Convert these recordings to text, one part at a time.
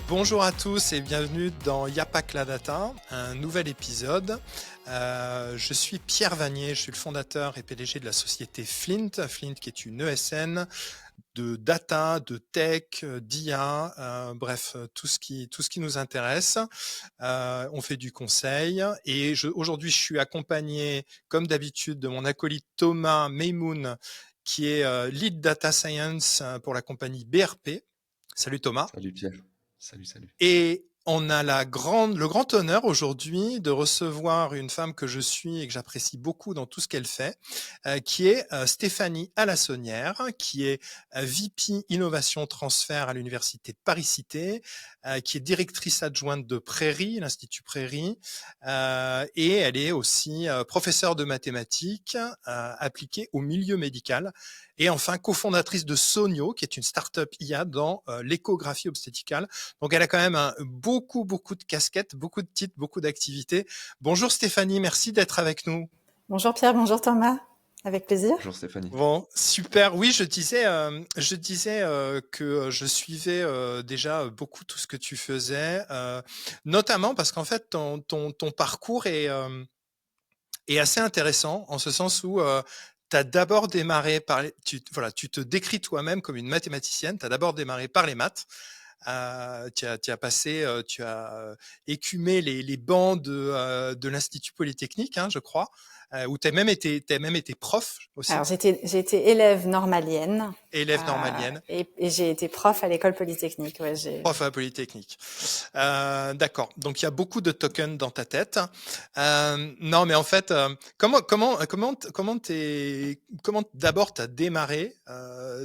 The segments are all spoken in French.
Bonjour à tous et bienvenue dans Y'a pas que la data, un nouvel épisode. Je suis Pierre Vanier, je suis le fondateur et PDG de la société Flint. Flint qui est une ESN de data, de tech, d'IA, bref, tout ce qui nous intéresse. On fait du conseil et aujourd'hui je suis accompagné comme d'habitude de mon acolyte Thomas Meymoun qui est Lead Data Science pour la compagnie BRP. Salut Thomas. Salut Pierre. Salut. Et on a le grand honneur aujourd'hui de recevoir une femme que je suis et que j'apprécie beaucoup dans tout ce qu'elle fait, qui est Stéphanie Alassonnière, qui est VP Innovation Transfert à l'Université de Paris-Cité, qui est directrice adjointe de Prairie, l'Institut Prairie, et elle est aussi professeure de mathématiques appliquées au milieu médical. Et enfin, cofondatrice de Sonio, qui est une start-up IA dans l'échographie obstétricale. Donc, elle a quand même beaucoup de casquettes, beaucoup de titres, beaucoup d'activités. Bonjour Stéphanie, merci d'être avec nous. Bonjour Pierre, bonjour Thomas, avec plaisir. Bonjour Stéphanie. Bon, super. Oui, je disais que je suivais déjà beaucoup tout ce que tu faisais, notamment parce qu'en fait, ton parcours est assez intéressant en ce sens où tu as d'abord démarré par tu te décris toi-même comme une mathématicienne, tu as d'abord démarré par les maths. Tu as écumé les bancs de l'Institut Polytechnique, hein, je crois, où tu as même été prof aussi. Alors j'ai été élève normalienne. Élève normalienne. Et j'ai été prof à l'école Polytechnique. Ouais, Prof à Polytechnique. D'accord. Donc il y a beaucoup de tokens dans ta tête. Non, mais en fait, comment d'abord t'as démarré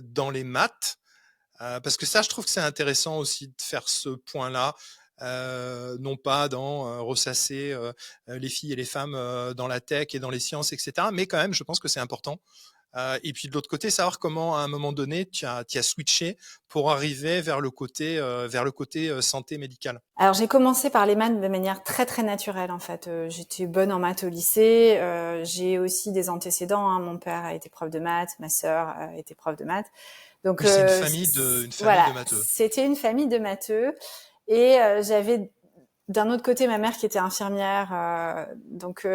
dans les maths? Parce que ça, je trouve que c'est intéressant aussi de faire ce point-là, non pas dans ressasser les filles et les femmes dans la tech et dans les sciences, etc. Mais quand même, je pense que c'est important. Et puis de l'autre côté, savoir comment à un moment donné, tu as switché pour arriver vers le côté santé médicale. Alors j'ai commencé par les maths de manière très très naturelle en fait. J'étais bonne en maths au lycée. J'ai aussi des antécédents, hein. Mon père a été prof de maths, ma sœur a été prof de maths. Donc oui, c'est une famille de matheux. C'était une famille de matheux. Et j'avais d'un autre côté ma mère qui était infirmière, donc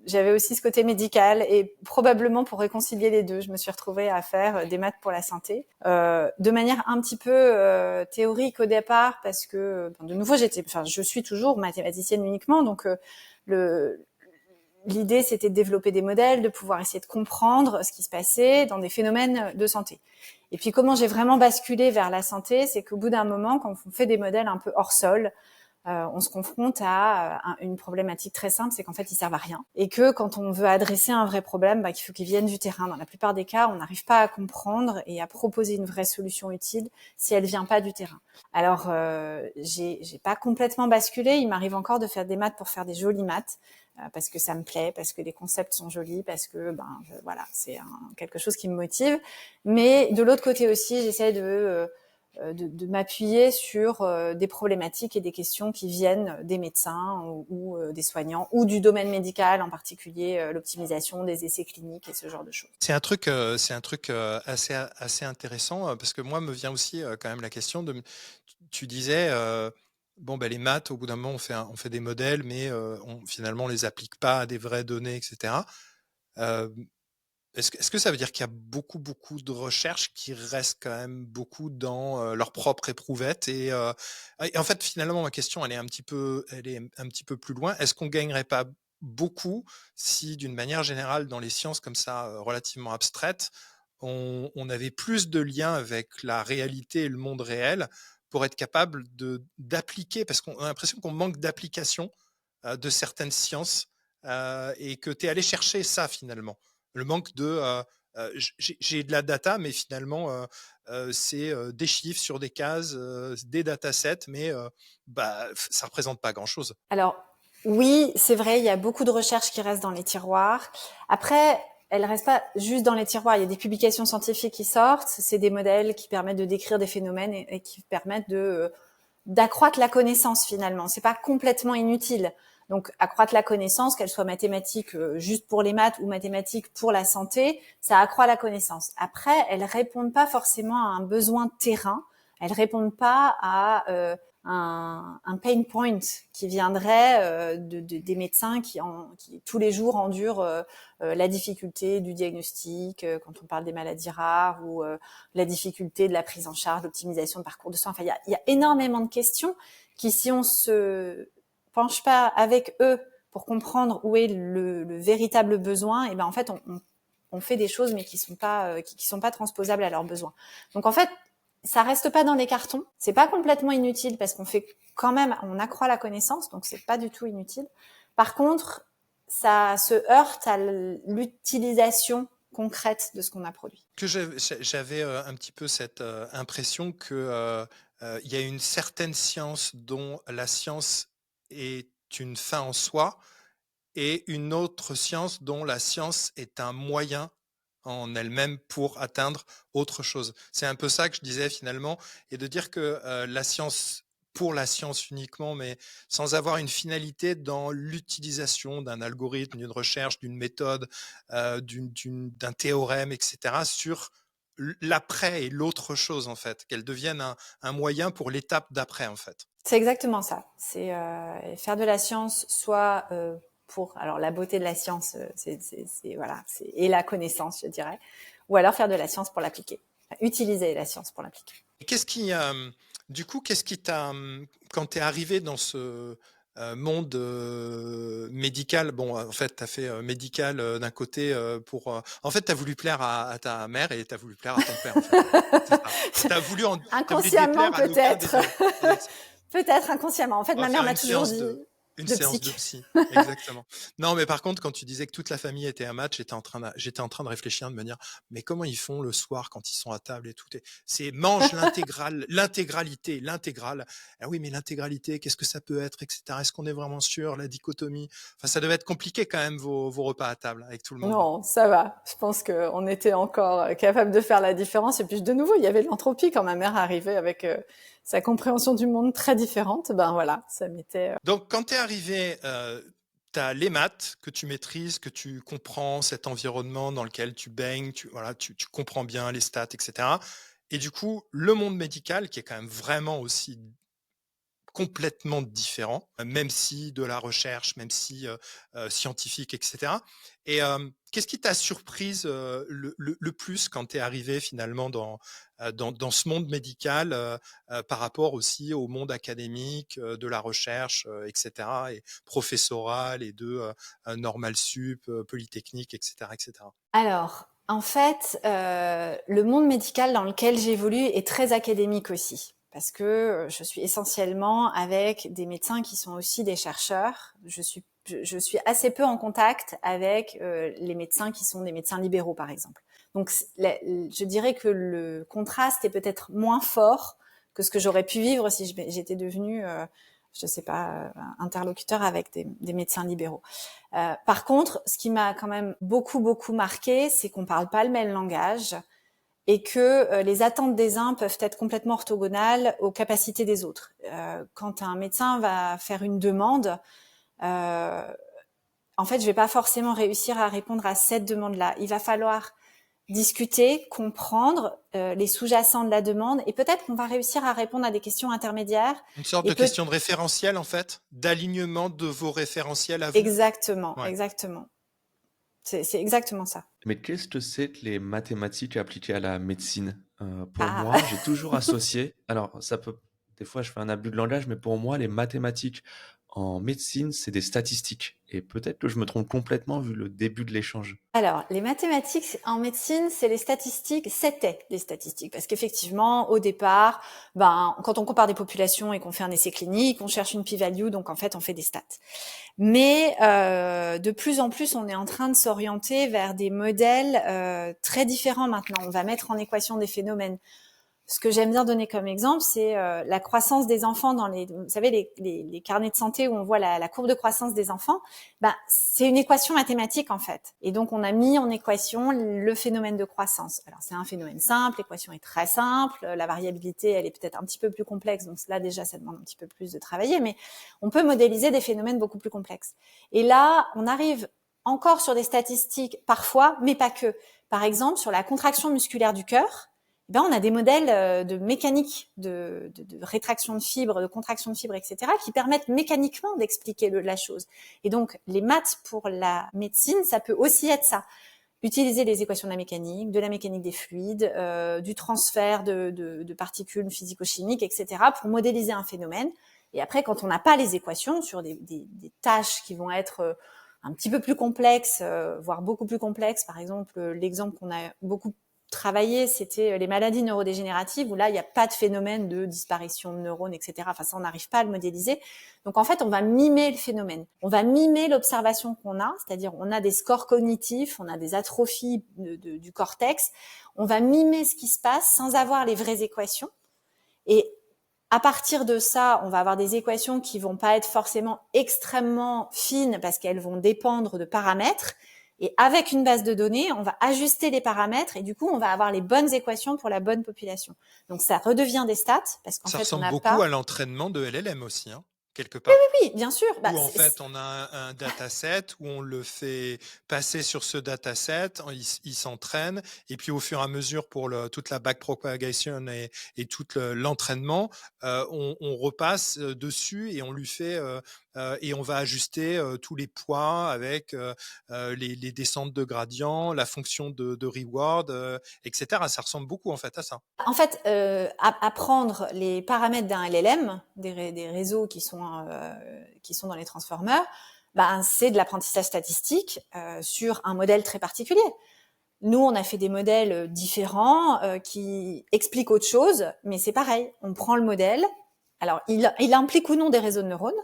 j'avais aussi ce côté médical et probablement pour réconcilier les deux, je me suis retrouvée à faire des maths pour la santé, de manière un petit peu théorique au départ parce que de nouveau je suis toujours mathématicienne uniquement, donc l'idée c'était de développer des modèles, de pouvoir essayer de comprendre ce qui se passait dans des phénomènes de santé. Et puis comment j'ai vraiment basculé vers la santé, c'est qu'au bout d'un moment, quand on fait des modèles un peu hors sol, on se confronte à une problématique très simple, c'est qu'en fait, ils servent à rien. Et que quand on veut adresser un vrai problème, qu'il faut qu'ils viennent du terrain. Dans la plupart des cas, on n'arrive pas à comprendre et à proposer une vraie solution utile si elle vient pas du terrain. Alors, j'ai pas complètement basculé. Il m'arrive encore de faire des maths pour faire des jolies maths. Parce que ça me plaît, parce que les concepts sont jolis, parce que c'est quelque chose qui me motive. Mais de l'autre côté aussi, j'essaie de m'appuyer sur des problématiques et des questions qui viennent des médecins ou des soignants ou du domaine médical, en particulier l'optimisation des essais cliniques et ce genre de choses. C'est un truc assez intéressant parce que moi me vient aussi quand même la question de, tu disais les maths, au bout d'un moment on fait des modèles, mais finalement on les applique pas à des vraies données, etc. Est-ce que ça veut dire qu'il y a beaucoup de recherches qui restent quand même beaucoup dans leur propre éprouvette et en fait finalement ma question elle est un petit peu plus loin. Est-ce qu'on gagnerait pas beaucoup si d'une manière générale dans les sciences comme ça relativement abstraites on avait plus de liens avec la réalité et le monde réel pour être capable d'appliquer, parce qu'on a l'impression qu'on manque d'application de certaines sciences et que tu es allé chercher ça finalement. Le manque de j'ai de la data, mais finalement c'est des chiffres sur des cases, des datasets, mais ça représente pas grand-chose. Alors oui, c'est vrai, il y a beaucoup de recherches qui restent dans les tiroirs. Après, elles restent pas juste dans les tiroirs. Il y a des publications scientifiques qui sortent. C'est des modèles qui permettent de décrire des phénomènes et qui permettent d'accroître la connaissance finalement. C'est pas complètement inutile. Donc, accroître la connaissance, qu'elle soit mathématique juste pour les maths ou mathématique pour la santé, ça accroît la connaissance. Après, elles répondent pas forcément à un besoin terrain. Elles répondent pas à un pain point qui viendrait des médecins qui tous les jours endurent la difficulté du diagnostic quand on parle des maladies rares ou la difficulté de la prise en charge, l'optimisation de parcours de soins. Enfin, il y a énormément de questions qui, si on se penche pas avec eux pour comprendre où est le véritable besoin, et ben en fait on fait des choses mais qui sont pas transposables à leurs besoins. Donc en fait, ça reste pas dans les cartons, c'est pas complètement inutile parce qu'on fait quand même, on accroît la connaissance, donc c'est pas du tout inutile. Par contre, ça se heurte à l'utilisation concrète de ce qu'on a produit. Que j'avais un petit peu cette impression que il y a une certaine science dont la science est une fin en soi et une autre science dont la science est un moyen en elle-même pour atteindre autre chose. C'est un peu ça que je disais finalement, et de dire que la science pour la science uniquement, mais sans avoir une finalité dans l'utilisation d'un algorithme, d'une recherche, d'une méthode, d'un théorème, etc., sur l'après et l'autre chose, en fait, qu'elle devienne un moyen pour l'étape d'après, en fait. C'est exactement ça. C'est faire de la science soit alors la beauté de la science, et la connaissance, je dirais, ou alors faire de la science pour l'appliquer, utiliser la science pour l'appliquer. Et qu'est-ce qui t'a, quand tu es arrivé dans ce monde médical, bon, en fait, tu as fait médical d'un côté en fait, tu as voulu plaire à ta mère et tu as voulu plaire à ton père, en fait. C'est ça. Tu as voulu inconsciemment peut-être. Peut-être. Peut-être inconsciemment. En fait, ma mère m'a toujours dit une séance de psy, exactement. Non, mais par contre, quand tu disais que toute la famille était un match, j'étais en train de réfléchir, de me dire, mais comment ils font le soir quand ils sont à table et tout. C'est mange l'intégralité. Ah oui, mais l'intégralité, qu'est-ce que ça peut être, etc. Est-ce qu'on est vraiment sûr, la dichotomie? Enfin, ça devait être compliqué quand même vos repas à table avec tout le monde. Non, ça va. Je pense qu'on était encore capable de faire la différence. Et puis de nouveau, il y avait de l'entropie quand ma mère arrivait avec sa compréhension du monde très différente. Ben voilà, ça m'était. Donc, quand tu es arrivé, tu as les maths que tu maîtrises, que tu comprends cet environnement dans lequel tu baignes, tu comprends bien les stats, etc. Et du coup, le monde médical, qui est quand même vraiment aussi complètement différent, même si de la recherche, même si scientifique, etc. Et qu'est-ce qui t'a surprise le plus quand tu es arrivé finalement dans ce monde médical par rapport aussi au monde académique, de la recherche, etc. et professoral et de normal sup, polytechnique, etc., etc. Alors, en fait, le monde médical dans lequel j'évolue est très académique aussi. Parce que je suis essentiellement avec des médecins qui sont aussi des chercheurs. Je suis assez peu en contact avec les médecins qui sont des médecins libéraux, par exemple. Donc, je dirais que le contraste est peut-être moins fort que ce que j'aurais pu vivre si j'étais devenue, je sais pas, interlocuteur avec des médecins libéraux. Par contre, ce qui m'a quand même beaucoup marqué, c'est qu'on parle pas le même langage et que les attentes des uns peuvent être complètement orthogonales aux capacités des autres. Quand un médecin va faire une demande, en fait, je vais pas forcément réussir à répondre à cette demande-là. Il va falloir discuter, comprendre les sous-jacents de la demande et peut-être qu'on va réussir à répondre à des questions intermédiaires. Une sorte de question de référentiel, en fait, d'alignement de vos référentiels à vous. Exactement, ouais. Exactement. C'est exactement ça. Mais qu'est-ce que c'est que les mathématiques appliquées à la médecine? Pour moi, j'ai toujours associé, alors ça peut, des fois je fais un abus de langage, mais pour moi, les mathématiques en médecine, c'est des statistiques. Et peut-être que je me trompe complètement vu le début de l'échange. Alors, les mathématiques en médecine, c'était des statistiques. Parce qu'effectivement, au départ, quand on compare des populations et qu'on fait un essai clinique, on cherche une p-value, donc en fait, on fait des stats. Mais de plus en plus, on est en train de s'orienter vers des modèles très différents maintenant. On va mettre en équation des phénomènes. Ce que j'aime bien donner comme exemple, c'est la croissance des enfants dans vous savez, les carnets de santé où on voit la courbe de croissance des enfants. C'est une équation mathématique en fait. Et donc on a mis en équation le phénomène de croissance. Alors c'est un phénomène simple, l'équation est très simple, la variabilité elle est peut-être un petit peu plus complexe, donc là déjà ça demande un petit peu plus de travailler, mais on peut modéliser des phénomènes beaucoup plus complexes. Et là, on arrive encore sur des statistiques parfois, mais pas que. Par exemple, sur la contraction musculaire du cœur, ben, on a des modèles de mécanique, de rétraction de fibres, de contraction de fibres, etc., qui permettent mécaniquement d'expliquer la chose. Et donc, les maths pour la médecine, ça peut aussi être ça. Utiliser les équations de la mécanique des fluides, du transfert de particules physico-chimiques, etc., pour modéliser un phénomène. Et après, quand on n'a pas les équations sur des tâches qui vont être un petit peu plus complexes, voire beaucoup plus complexes, par exemple, l'exemple qu'on a beaucoup travaillé, c'était les maladies neurodégénératives, où là, il n'y a pas de phénomène de disparition de neurones, etc. Enfin, ça, on n'arrive pas à le modéliser. Donc, en fait, on va mimer le phénomène. On va mimer l'observation qu'on a, c'est-à-dire on a des scores cognitifs, on a des atrophies du cortex. On va mimer ce qui se passe sans avoir les vraies équations. Et à partir de ça, on va avoir des équations qui vont pas être forcément extrêmement fines parce qu'elles vont dépendre de paramètres. Et avec une base de données, on va ajuster les paramètres et du coup, on va avoir les bonnes équations pour la bonne population. Donc, ça redevient des stats parce qu'en Ça fait, on ressemble n'a beaucoup pas... à l'entraînement de LLM aussi, hein, quelque part. Oui, bien sûr. Où en fait on a un dataset où on le fait passer sur ce dataset, il s'entraîne et puis au fur et à mesure pour toute la backpropagation et tout l'entraînement, on repasse dessus et on lui fait et on va ajuster tous les poids avec les descentes de gradient, la fonction de reward, etc. Ça ressemble beaucoup en fait à ça. En fait, apprendre les paramètres d'un LLM, des réseaux qui sont dans les transformers, ben, c'est de l'apprentissage statistique sur un modèle très particulier. Nous, on a fait des modèles différents qui expliquent autre chose, mais c'est pareil. On prend le modèle. Alors, il implique ou non des réseaux de neurones.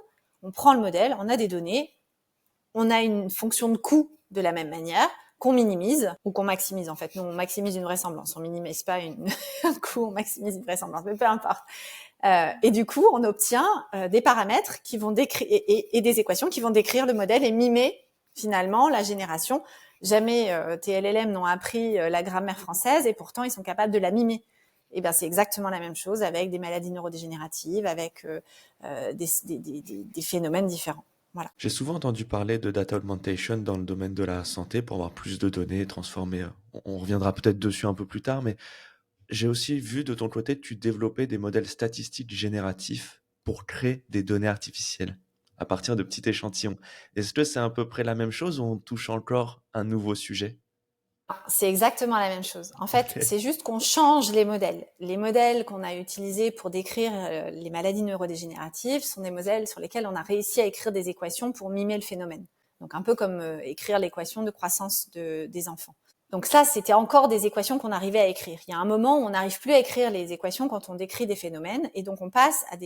On prend le modèle, on a des données, on a une fonction de coût de la même manière qu'on minimise ou qu'on maximise. En fait, nous, on maximise une vraisemblance. On minimise pas un coût, on maximise une vraisemblance, mais peu importe. Et du coup, on obtient des paramètres qui vont décrire et des équations qui vont décrire le modèle et mimer finalement la génération. Jamais tes LLM n'ont appris la grammaire française et pourtant ils sont capables de la mimer. Et ben c'est exactement la même chose avec des maladies neurodégénératives, avec des phénomènes différents. Voilà. J'ai souvent entendu parler de data augmentation dans le domaine de la santé pour avoir plus de données transformées. On reviendra peut-être dessus un peu plus tard, mais j'ai aussi vu de ton côté que tu développais des modèles statistiques génératifs pour créer des données artificielles à partir de petits échantillons. Est-ce que c'est à peu près la même chose ou on touche encore un nouveau sujet? C'est exactement la même chose. En fait, Ok. c'est juste qu'on change les modèles. Les modèles qu'on a utilisés pour décrire les maladies neurodégénératives sont des modèles sur lesquels on a réussi à écrire des équations pour mimer le phénomène. Donc un peu comme écrire l'équation de croissance des enfants. Donc ça, c'était encore des équations qu'on arrivait à écrire. Il y a un moment où on n'arrive plus à écrire les équations quand on décrit des phénomènes, et donc on passe à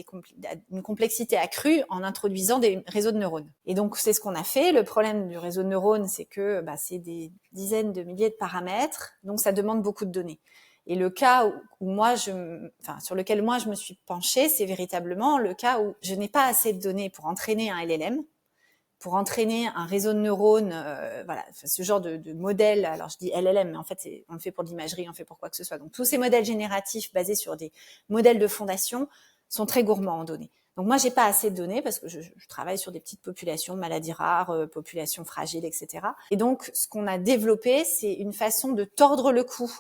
une complexité accrue en introduisant des réseaux de neurones. Et donc c'est ce qu'on a fait. Le problème du réseau de neurones, c'est que c'est des dizaines de milliers de paramètres, donc ça demande beaucoup de données. Et le cas sur lequel moi je me suis penchée, c'est véritablement le cas où je n'ai pas assez de données pour entraîner un LLM, pour entraîner un réseau de neurones, voilà, ce genre de modèle. Alors je dis LLM, mais en fait on le fait pour de l'imagerie, on le fait pour quoi que ce soit. Donc tous ces modèles génératifs basés sur des modèles de fondation sont très gourmands en données. Donc moi j'ai pas assez de données parce que je travaille sur des petites populations, maladies rares, populations fragiles, etc. Et donc ce qu'on a développé, c'est une façon de tordre le cou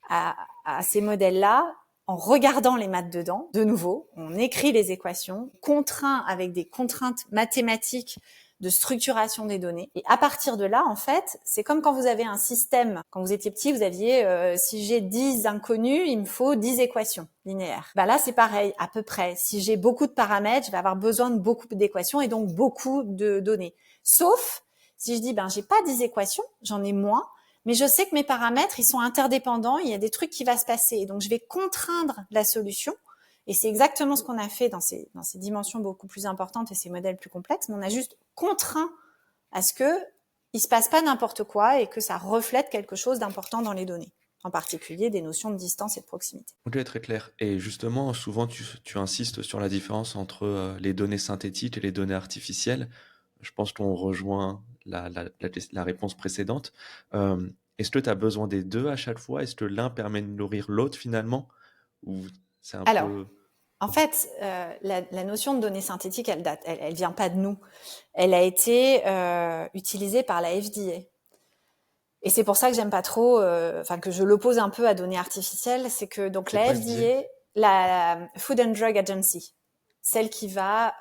à ces modèles-là en regardant les maths dedans. De nouveau, on écrit les équations, contraint avec des contraintes mathématiques de structuration des données. Et à partir de là, en fait, c'est comme quand vous avez un système. Quand vous étiez petit, vous aviez, si j'ai 10 inconnus, il me faut 10 équations linéaires. Là, c'est pareil, à peu près. Si j'ai beaucoup de paramètres, je vais avoir besoin de beaucoup d'équations et donc beaucoup de données. Sauf si je dis, j'ai pas 10 équations, j'en ai moins, mais je sais que mes paramètres, ils sont interdépendants, il y a des trucs qui vont se passer. Et donc, je vais contraindre la solution. Et c'est exactement ce qu'on a fait dans ces dimensions beaucoup plus importantes et ces modèles plus complexes, mais on a juste contraint à ce que il se passe pas n'importe quoi et que ça reflète quelque chose d'important dans les données, en particulier des notions de distance et de proximité. Ok, très clair. Et justement, souvent, tu insistes sur la différence entre les données synthétiques et les données artificielles. Je pense qu'on rejoint la réponse précédente. Est-ce que tu as besoin des deux à chaque fois? Est-ce que l'un permet de nourrir l'autre finalement? Ou c'est un Alors, peu... en fait, la notion de données synthétiques, elle vient pas de nous. Elle a été utilisée par la FDA. Et c'est pour ça que j'aime pas trop, que je l'oppose un peu à données artificielles, c'est que donc C'est la quoi FDA? FDA, la Food and Drug Agency, celle qui va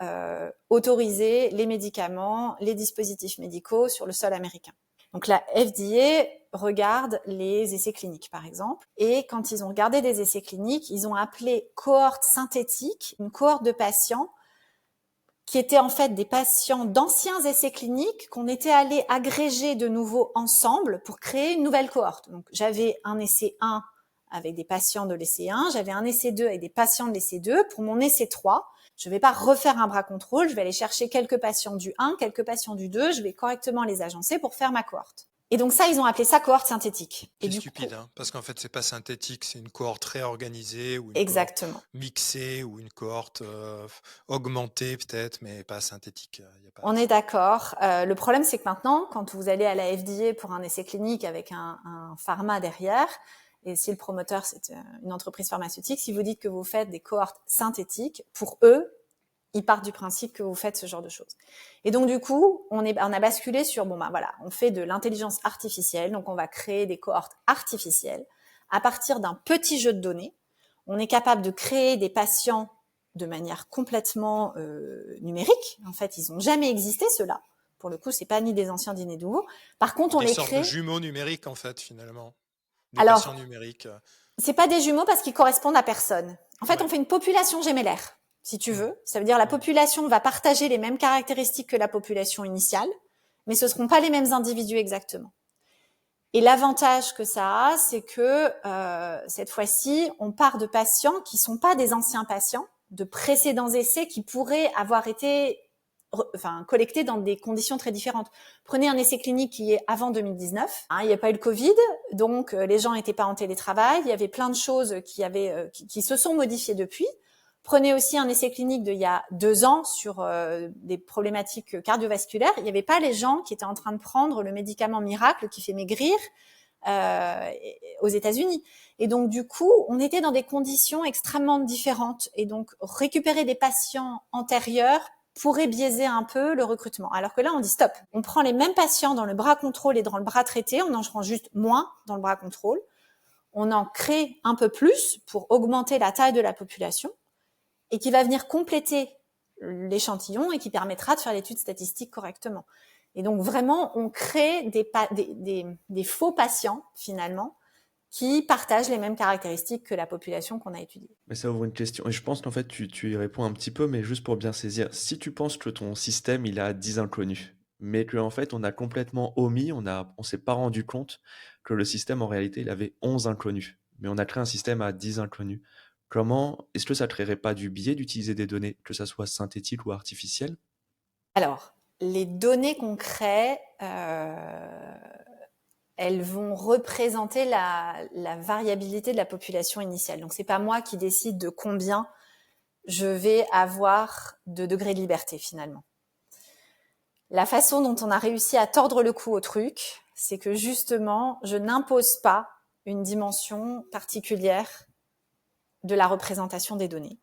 autoriser les médicaments, les dispositifs médicaux sur le sol américain. Donc la FDA regarde les essais cliniques, par exemple, et quand ils ont regardé des essais cliniques, ils ont appelé cohorte synthétique une cohorte de patients qui étaient en fait des patients d'anciens essais cliniques qu'on était allés agréger de nouveau ensemble pour créer une nouvelle cohorte. Donc j'avais un essai 1 avec des patients de l'essai 1, j'avais un essai 2 avec des patients de l'essai 2. Pour mon essai 3, je ne vais pas refaire un bras contrôle, je vais aller chercher quelques patients du 1, quelques patients du 2, je vais correctement les agencer pour faire ma cohorte. Et donc ça, ils ont appelé ça cohorte synthétique. Et C'est du stupide, coup, hein, parce qu'en fait, c'est pas synthétique, c'est une cohorte réorganisée ou une cohorte exactement. mixée ou une cohorte augmentée peut-être, mais pas synthétique. Y a pas, On est d'accord. Le problème, c'est que maintenant, quand vous allez à la FDA pour un essai clinique avec un pharma derrière, et si le promoteur, c'est une entreprise pharmaceutique, si vous dites que vous faites des cohortes synthétiques, pour eux, ils partent du principe que vous faites ce genre de choses. Et donc, du coup, on a basculé sur, on fait de l'intelligence artificielle, donc on va créer des cohortes artificielles à partir d'un petit jeu de données. On est capable de créer des patients de manière complètement numérique. En fait, ils n'ont jamais existé, ceux-là. Pour le coup, c'est pas ni des anciens ni des nouveaux. Par contre, on des les sortes de crée. jumeaux numériques en fait finalement, des patients Alors, numériques. c'est pas des jumeaux parce qu'ils correspondent à personne. En fait, Ouais. on fait une population gémellaire, si tu veux. Ça veut dire la population va partager les mêmes caractéristiques que la population initiale, mais ce seront pas les mêmes individus exactement. Et l'avantage que ça a, c'est que cette fois-ci, on part de patients qui sont pas des anciens patients, de précédents essais qui pourraient avoir été collectés dans des conditions très différentes. Prenez un essai clinique qui est avant 2019. Il n'y a pas eu le Covid, donc les gens n'étaient pas en télétravail. Il y avait plein de choses qui se sont modifiées depuis. Prenez aussi un essai clinique d'il y a 2 ans sur des problématiques cardiovasculaires. Il n'y avait pas les gens qui étaient en train de prendre le médicament miracle qui fait maigrir aux États-Unis. Et donc, du coup, on était dans des conditions extrêmement différentes. Et donc, récupérer des patients antérieurs pourrait biaiser un peu le recrutement. Alors que là, on dit stop. On prend les mêmes patients dans le bras contrôle et dans le bras traité. On en prend juste moins dans le bras contrôle. On en crée un peu plus pour augmenter la taille de la population et qui va venir compléter l'échantillon et qui permettra de faire l'étude statistique correctement. Et donc vraiment, on crée des faux patients finalement qui partagent les mêmes caractéristiques que la population qu'on a étudiée. Mais ça ouvre une question. Et je pense qu'en fait, tu y réponds un petit peu, mais juste pour bien saisir. Si tu penses que ton système, il a 10 inconnus, mais qu'en fait, on a complètement omis, on s'est pas rendu compte que le système, en réalité, il avait 11 inconnus. Mais on a créé un système à 10 inconnus. Est-ce que ça ne créerait pas du biais d'utiliser des données, que ça soit synthétique ou artificielle? Alors, les données qu'on crée, elles vont représenter la variabilité de la population initiale. Donc, c'est pas moi qui décide de combien je vais avoir de degrés de liberté finalement. La façon dont on a réussi à tordre le cou au truc, c'est que justement, je n'impose pas une dimension particulière de la représentation des données,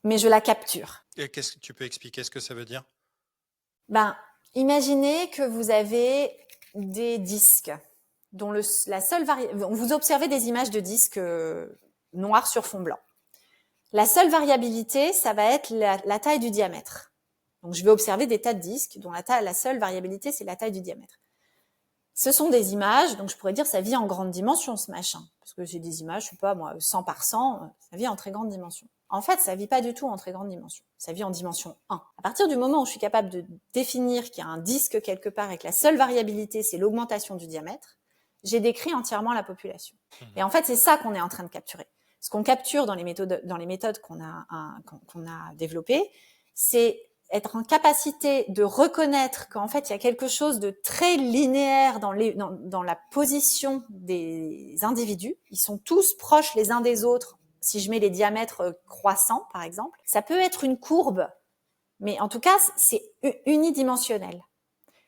mais je la capture. Et qu'est-ce que tu peux expliquer ce que ça veut dire? Imaginez que vous avez des disques dont la seule vous observez des images de disques noirs sur fond blanc. La seule variabilité, ça va être la taille du diamètre. Donc, je vais observer des tas de disques dont la seule variabilité, c'est la taille du diamètre. Ce sont des images, donc je pourrais dire ça vit en grande dimension, ce machin. Parce que j'ai des images, je sais pas moi, 100 par 100, ça vit en très grande dimension. En fait, ça vit pas du tout en très grande dimension. Ça vit en dimension 1. À partir du moment où je suis capable de définir qu'il y a un disque quelque part et que la seule variabilité, c'est l'augmentation du diamètre, j'ai décrit entièrement la population. Et en fait, c'est ça qu'on est en train de capturer. Ce qu'on capture dans les méthodes qu'on a développées, c'est être en capacité de reconnaître qu'en fait, il y a quelque chose de très linéaire dans la position des individus. Ils sont tous proches les uns des autres. Si je mets les diamètres croissants, par exemple, ça peut être une courbe, mais en tout cas, c'est unidimensionnel.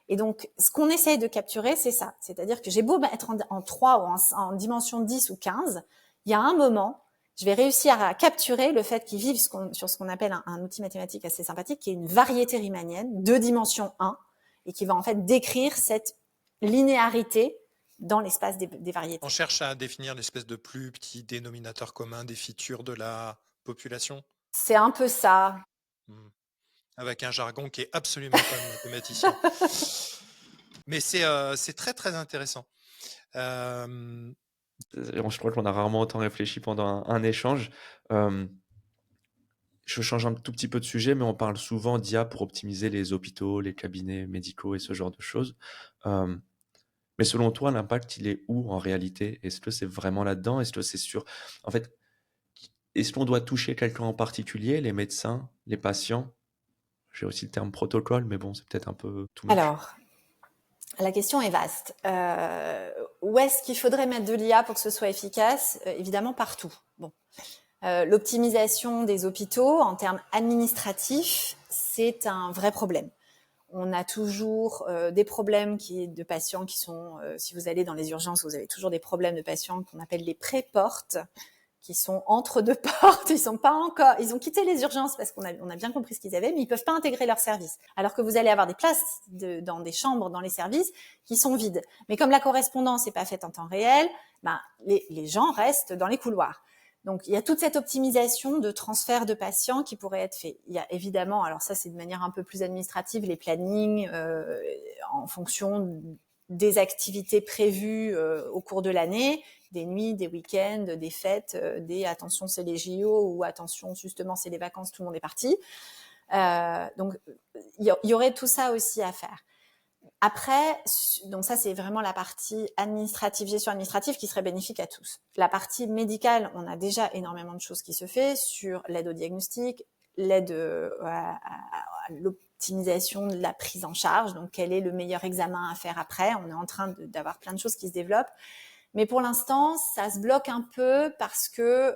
Et donc, ce qu'on essaye de capturer, c'est ça. C'est-à-dire que j'ai beau être en 3 ou en dimension 10 ou 15, il y a un moment, je vais réussir à capturer le fait qu'ils vivent sur ce qu'on appelle un outil mathématique assez sympathique, qui est une variété riemannienne, 2 dimensions 1, et qui va en fait décrire cette linéarité dans l'espace des On variétés. cherche à définir l'espèce de plus petit dénominateur commun des features de la population. C'est un peu ça. Hmm. Avec un jargon qui est absolument pas de mathématicien. Mais c'est très très intéressant. Euh, Je crois qu'on a rarement autant réfléchi pendant un échange. Je change un tout petit peu de sujet, mais on parle souvent d'IA pour optimiser les hôpitaux, les cabinets médicaux et ce genre de choses. Euh, mais selon toi, l'impact, il est où en réalité? Est-ce que c'est vraiment là-dedans? Est-ce que c'est sûr? En fait, est-ce qu'on doit toucher quelqu'un en particulier, les médecins, les patients? J'ai aussi le terme protocole, mais bon, c'est peut-être un peu too much. Alors, la question est vaste. Où est-ce qu'il faudrait mettre de l'IA pour que ce soit efficace? Évidemment, partout. Bon. L'optimisation des hôpitaux en termes administratifs, c'est un vrai problème. On a toujours des problèmes de patients qui sont, si vous allez dans les urgences, vous avez toujours des problèmes de patients qu'on appelle les pré-portes, qui sont entre deux portes. Ils sont pas encore, ils ont quitté les urgences parce qu'on a bien compris ce qu'ils avaient, mais ils peuvent pas intégrer leur service. Alors que vous allez avoir des places dans des chambres dans les services qui sont vides. Mais comme la correspondance n'est pas faite en temps réel, ben, les gens restent dans les couloirs. Donc, il y a toute cette optimisation de transfert de patients qui pourrait être fait. Il y a évidemment, alors ça, c'est de manière un peu plus administrative, les plannings en fonction des activités prévues au cours de l'année, des nuits, des week-ends, des fêtes, des attention, c'est les JO ou attention, justement, c'est les vacances, tout le monde est parti. Donc, il y aurait tout ça aussi à faire. Après, donc ça, c'est vraiment la partie administrative, gestion administrative qui serait bénéfique à tous. La partie médicale, on a déjà énormément de choses qui se fait sur l'aide au diagnostic, l'aide à l'optimisation de la prise en charge. Donc, quel est le meilleur examen à faire après? On est en train d'avoir plein de choses qui se développent. Mais pour l'instant, ça se bloque un peu parce que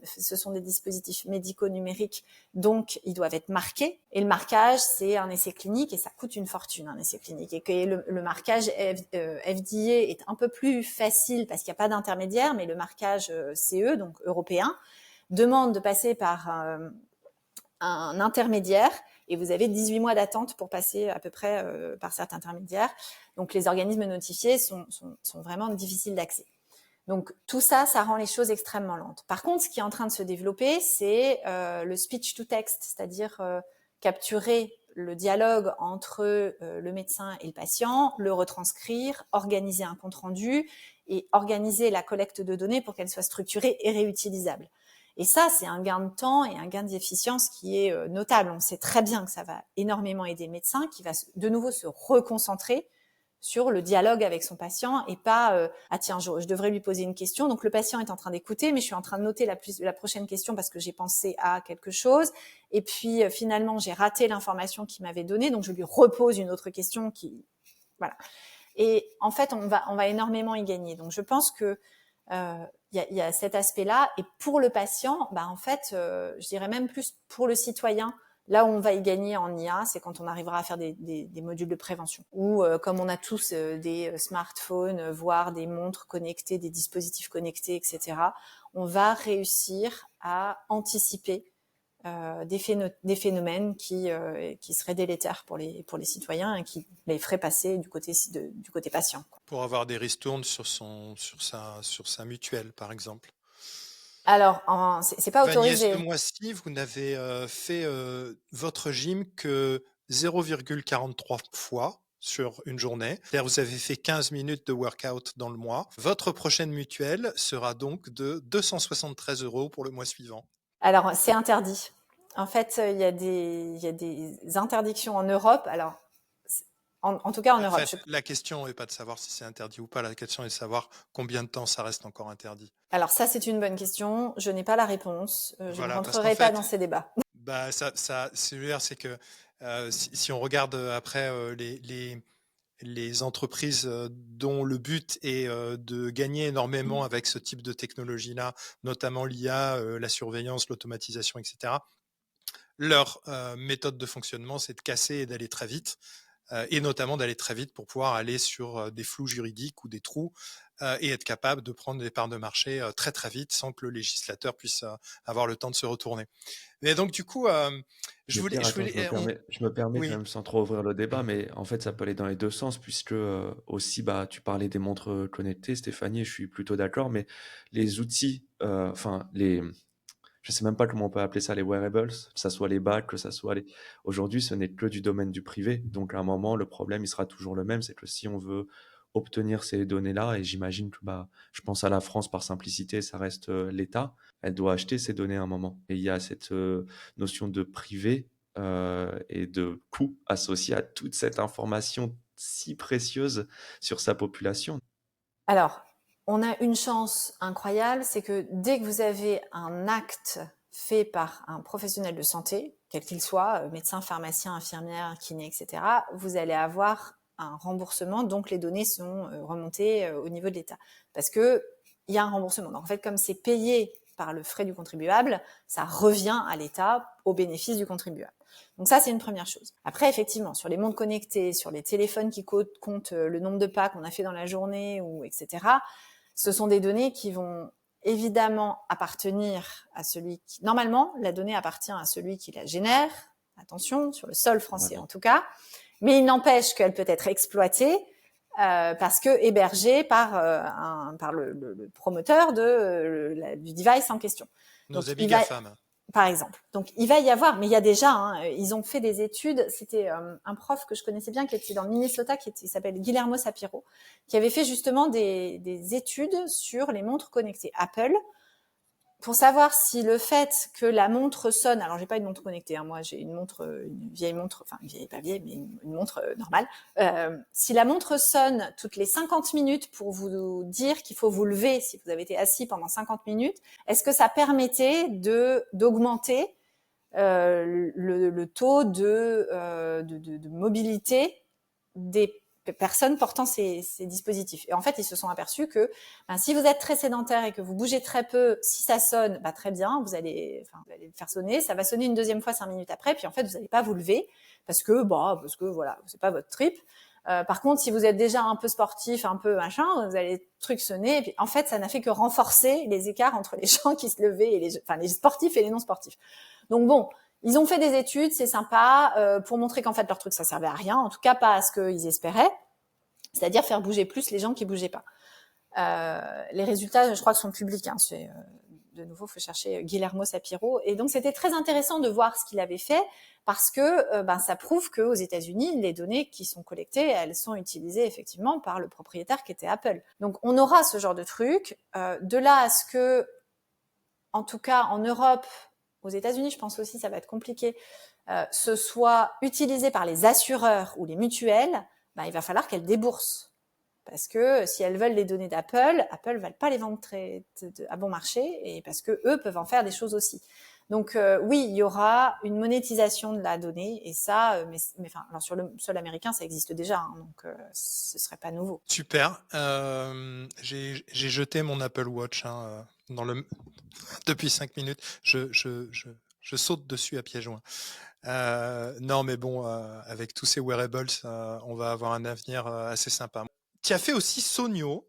ce sont des dispositifs médicaux numériques, donc ils doivent être marqués. Et le marquage, c'est un essai clinique et ça coûte une fortune, un essai clinique. Et que le marquage FDA est un peu plus facile parce qu'il n'y a pas d'intermédiaire, mais le marquage CE, donc européen, demande de passer par un intermédiaire et vous avez 18 mois d'attente pour passer à peu près par cet intermédiaire. Donc, les organismes notifiés sont vraiment difficiles d'accès. Donc, tout ça, ça rend les choses extrêmement lentes. Par contre, ce qui est en train de se développer, c'est le speech to text, c'est-à-dire capturer le dialogue entre le médecin et le patient, le retranscrire, organiser un compte-rendu et organiser la collecte de données pour qu'elle soit structurée et réutilisable. Et ça, c'est un gain de temps et un gain d'efficience qui est notable. On sait très bien que ça va énormément aider le médecin qui va de nouveau se reconcentrer sur le dialogue avec son patient et pas ah tiens, je devrais lui poser une question. Donc le patient est en train d'écouter, mais je suis en train de noter la prochaine question parce que j'ai pensé à quelque chose. Et puis finalement, j'ai raté l'information qu'il m'avait donnée, donc je lui repose une autre question qui voilà. Et en fait, on va énormément y gagner. Donc je pense que il y a cet aspect-là. Et pour le patient, en fait, je dirais même plus pour le citoyen. Là où on va y gagner en IA, c'est quand on arrivera à faire des modules de prévention. Ou comme on a tous des smartphones, voire des montres connectées, des dispositifs connectés, etc., on va réussir à anticiper des phénomènes qui seraient délétères pour les citoyens et qui les feraient passer du côté patient. Pour avoir des ristournes sur sa mutuelle, par exemple. Alors, c'est pas Vanier, autorisé. ce mois-ci, vous n'avez fait votre gym que 0,43 fois sur une journée. C'est-à-dire vous avez fait 15 minutes de workout dans le mois. Votre prochaine mutuelle sera donc de 273 € pour le mois suivant. Alors, c'est interdit. En fait, il y a des interdictions en Europe. Alors, en tout cas en Europe. La question n'est pas de savoir si c'est interdit ou pas. La question est de savoir combien de temps ça reste encore interdit. Alors ça, c'est une bonne question. Je n'ai pas la réponse. Je ne rentrerai pas dans ces débats. C'est que si on regarde après les entreprises dont le but est de gagner énormément avec ce type de technologie-là, notamment l'IA, la surveillance, l'automatisation, etc., leur méthode de fonctionnement, c'est de casser et d'aller très vite. et notamment d'aller très vite pour pouvoir aller sur des flous juridiques ou des trous et être capable de prendre des parts de marché très très vite sans que le législateur puisse avoir le temps de se retourner. Mais donc du coup, Mais Pierre, attends, je me permets quand oui, même sans trop ouvrir le débat, mais en fait, ça peut aller dans les deux sens, puisque aussi, bah, tu parlais des montres connectées, Stéphanie, je suis plutôt d'accord, mais les outils, je sais même pas comment on peut appeler ça, les wearables, que ça soit les bacs, que ça soit les... Aujourd'hui, ce n'est que du domaine du privé, donc à un moment, le problème, il sera toujours le même, c'est que si on veut obtenir ces données-là, et j'imagine que, bah, je pense à la France par simplicité, ça reste l'État, elle doit acheter ces données à un moment. Et il y a cette notion de privé et de coût associé à toute cette information si précieuse sur sa population. Alors, on a une chance incroyable, c'est que dès que vous avez un acte fait par un professionnel de santé, quel qu'il soit, médecin, pharmacien, infirmière, kiné, etc., vous allez avoir un remboursement, donc les données sont remontées au niveau de l'État. Parce que il y a un remboursement. Donc en fait, comme c'est payé par le frais du contribuable, ça revient à l'État au bénéfice du contribuable. Donc ça, c'est une première chose. Après, effectivement, sur les montres connectées, sur les téléphones qui comptent le nombre de pas qu'on a fait dans la journée, ou etc., ce sont des données qui vont évidemment appartenir à celui qui... Normalement, la donnée appartient à celui qui la génère, attention, sur le sol français Voilà. en tout cas, mais il n'empêche qu'elle peut être exploitée parce que hébergée par le promoteur du device en question. nos Donc, amis GAFAM. par exemple. Donc, il va y avoir, mais il y a déjà, ils ont fait des études. C'était un prof que je connaissais bien qui était dans le Minnesota, il s'appelle Guillermo Sapiro, qui avait fait justement des études sur les montres connectées Apple pour savoir si le fait que la montre sonne, alors j'ai pas une montre connectée, hein, moi j'ai une vieille montre, enfin une vieille, pas vieille, mais une montre normale, si la montre sonne toutes les 50 minutes pour vous dire qu'il faut vous lever si vous avez été assis pendant 50 minutes, est-ce que ça permettait d'augmenter le taux de mobilité des personnes portant ces dispositifs. Et en fait, ils se sont aperçus que si vous êtes très sédentaire et que vous bougez très peu, si ça sonne, très bien, vous allez le faire sonner, ça va sonner une deuxième fois 5 minutes après, puis en fait, vous n'allez pas vous lever parce que voilà, c'est pas votre trip. Par contre, si vous êtes déjà un peu sportif, un peu machin, vous allez le truc sonner, et puis en fait, ça n'a fait que renforcer les écarts entre les gens qui se levaient et les sportifs et les non sportifs. Donc bon, ils ont fait des études, c'est sympa, pour montrer qu'en fait leur truc ça servait à rien, en tout cas pas à ce qu'ils espéraient, c'est-à-dire faire bouger plus les gens qui bougeaient pas. Les résultats, je crois, sont publics. De nouveau, il faut chercher Guillermo Sapiro. Et donc, c'était très intéressant de voir ce qu'il avait fait parce que ça prouve qu'aux États-Unis, les données qui sont collectées, elles sont utilisées effectivement par le propriétaire qui était Apple. Donc, on aura ce genre de truc. De là à ce que, en tout cas, en Europe, aux États-Unis, je pense aussi, ça va être compliqué, ce soit utilisé par les assureurs ou les mutuelles, il va falloir qu'elles déboursent. Parce que si elles veulent les données d'Apple, Apple ne va pas les vendre à bon marché, et parce que eux peuvent en faire des choses aussi. Donc oui, il y aura une monétisation de la donnée, et ça, alors sur le sol américain, ça existe déjà, donc ce serait pas nouveau. Super. J'ai jeté mon Apple Watch depuis 5 minutes. Je saute dessus à pieds joints. Non, mais bon, avec tous ces wearables, on va avoir un avenir assez sympa. Tu as fait aussi Sonio,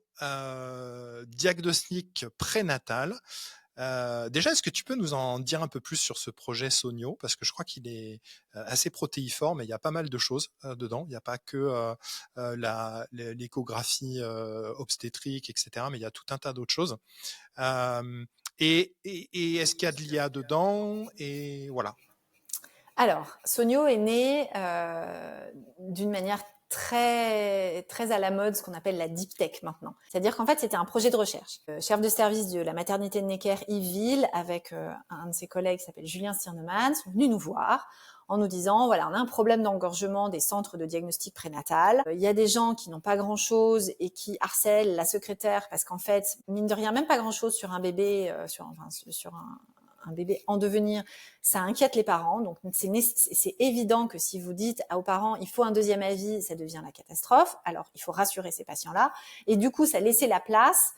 diagnostic prénatal. Déjà, est-ce que tu peux nous en dire un peu plus sur ce projet Sonio? Parce que je crois qu'il est assez protéiforme, mais il y a pas mal de choses dedans. Il n'y a pas que l'échographie obstétrique, etc., mais il y a tout un tas d'autres choses. Et est-ce qu'il y a de l'IA dedans? Et voilà. Alors, Sonio est né d'une manière très très à la mode, ce qu'on appelle la deep tech maintenant. C'est-à-dire qu'en fait, c'était un projet de recherche. Chef de service de la maternité de Necker, Yves-Ville, avec un de ses collègues qui s'appelle Julien Stirnemann, sont venus nous voir en nous disant, voilà, on a un problème d'engorgement des centres de diagnostic prénatal. Il y a des gens qui n'ont pas grand-chose et qui harcèlent la secrétaire parce qu'en fait, mine de rien, même pas grand-chose sur un bébé, sur un bébé en devenir, ça inquiète les parents. Donc, c'est évident que si vous dites aux parents, il faut un deuxième avis, ça devient la catastrophe. Alors, il faut rassurer ces patients-là. Et du coup, ça laisserait la place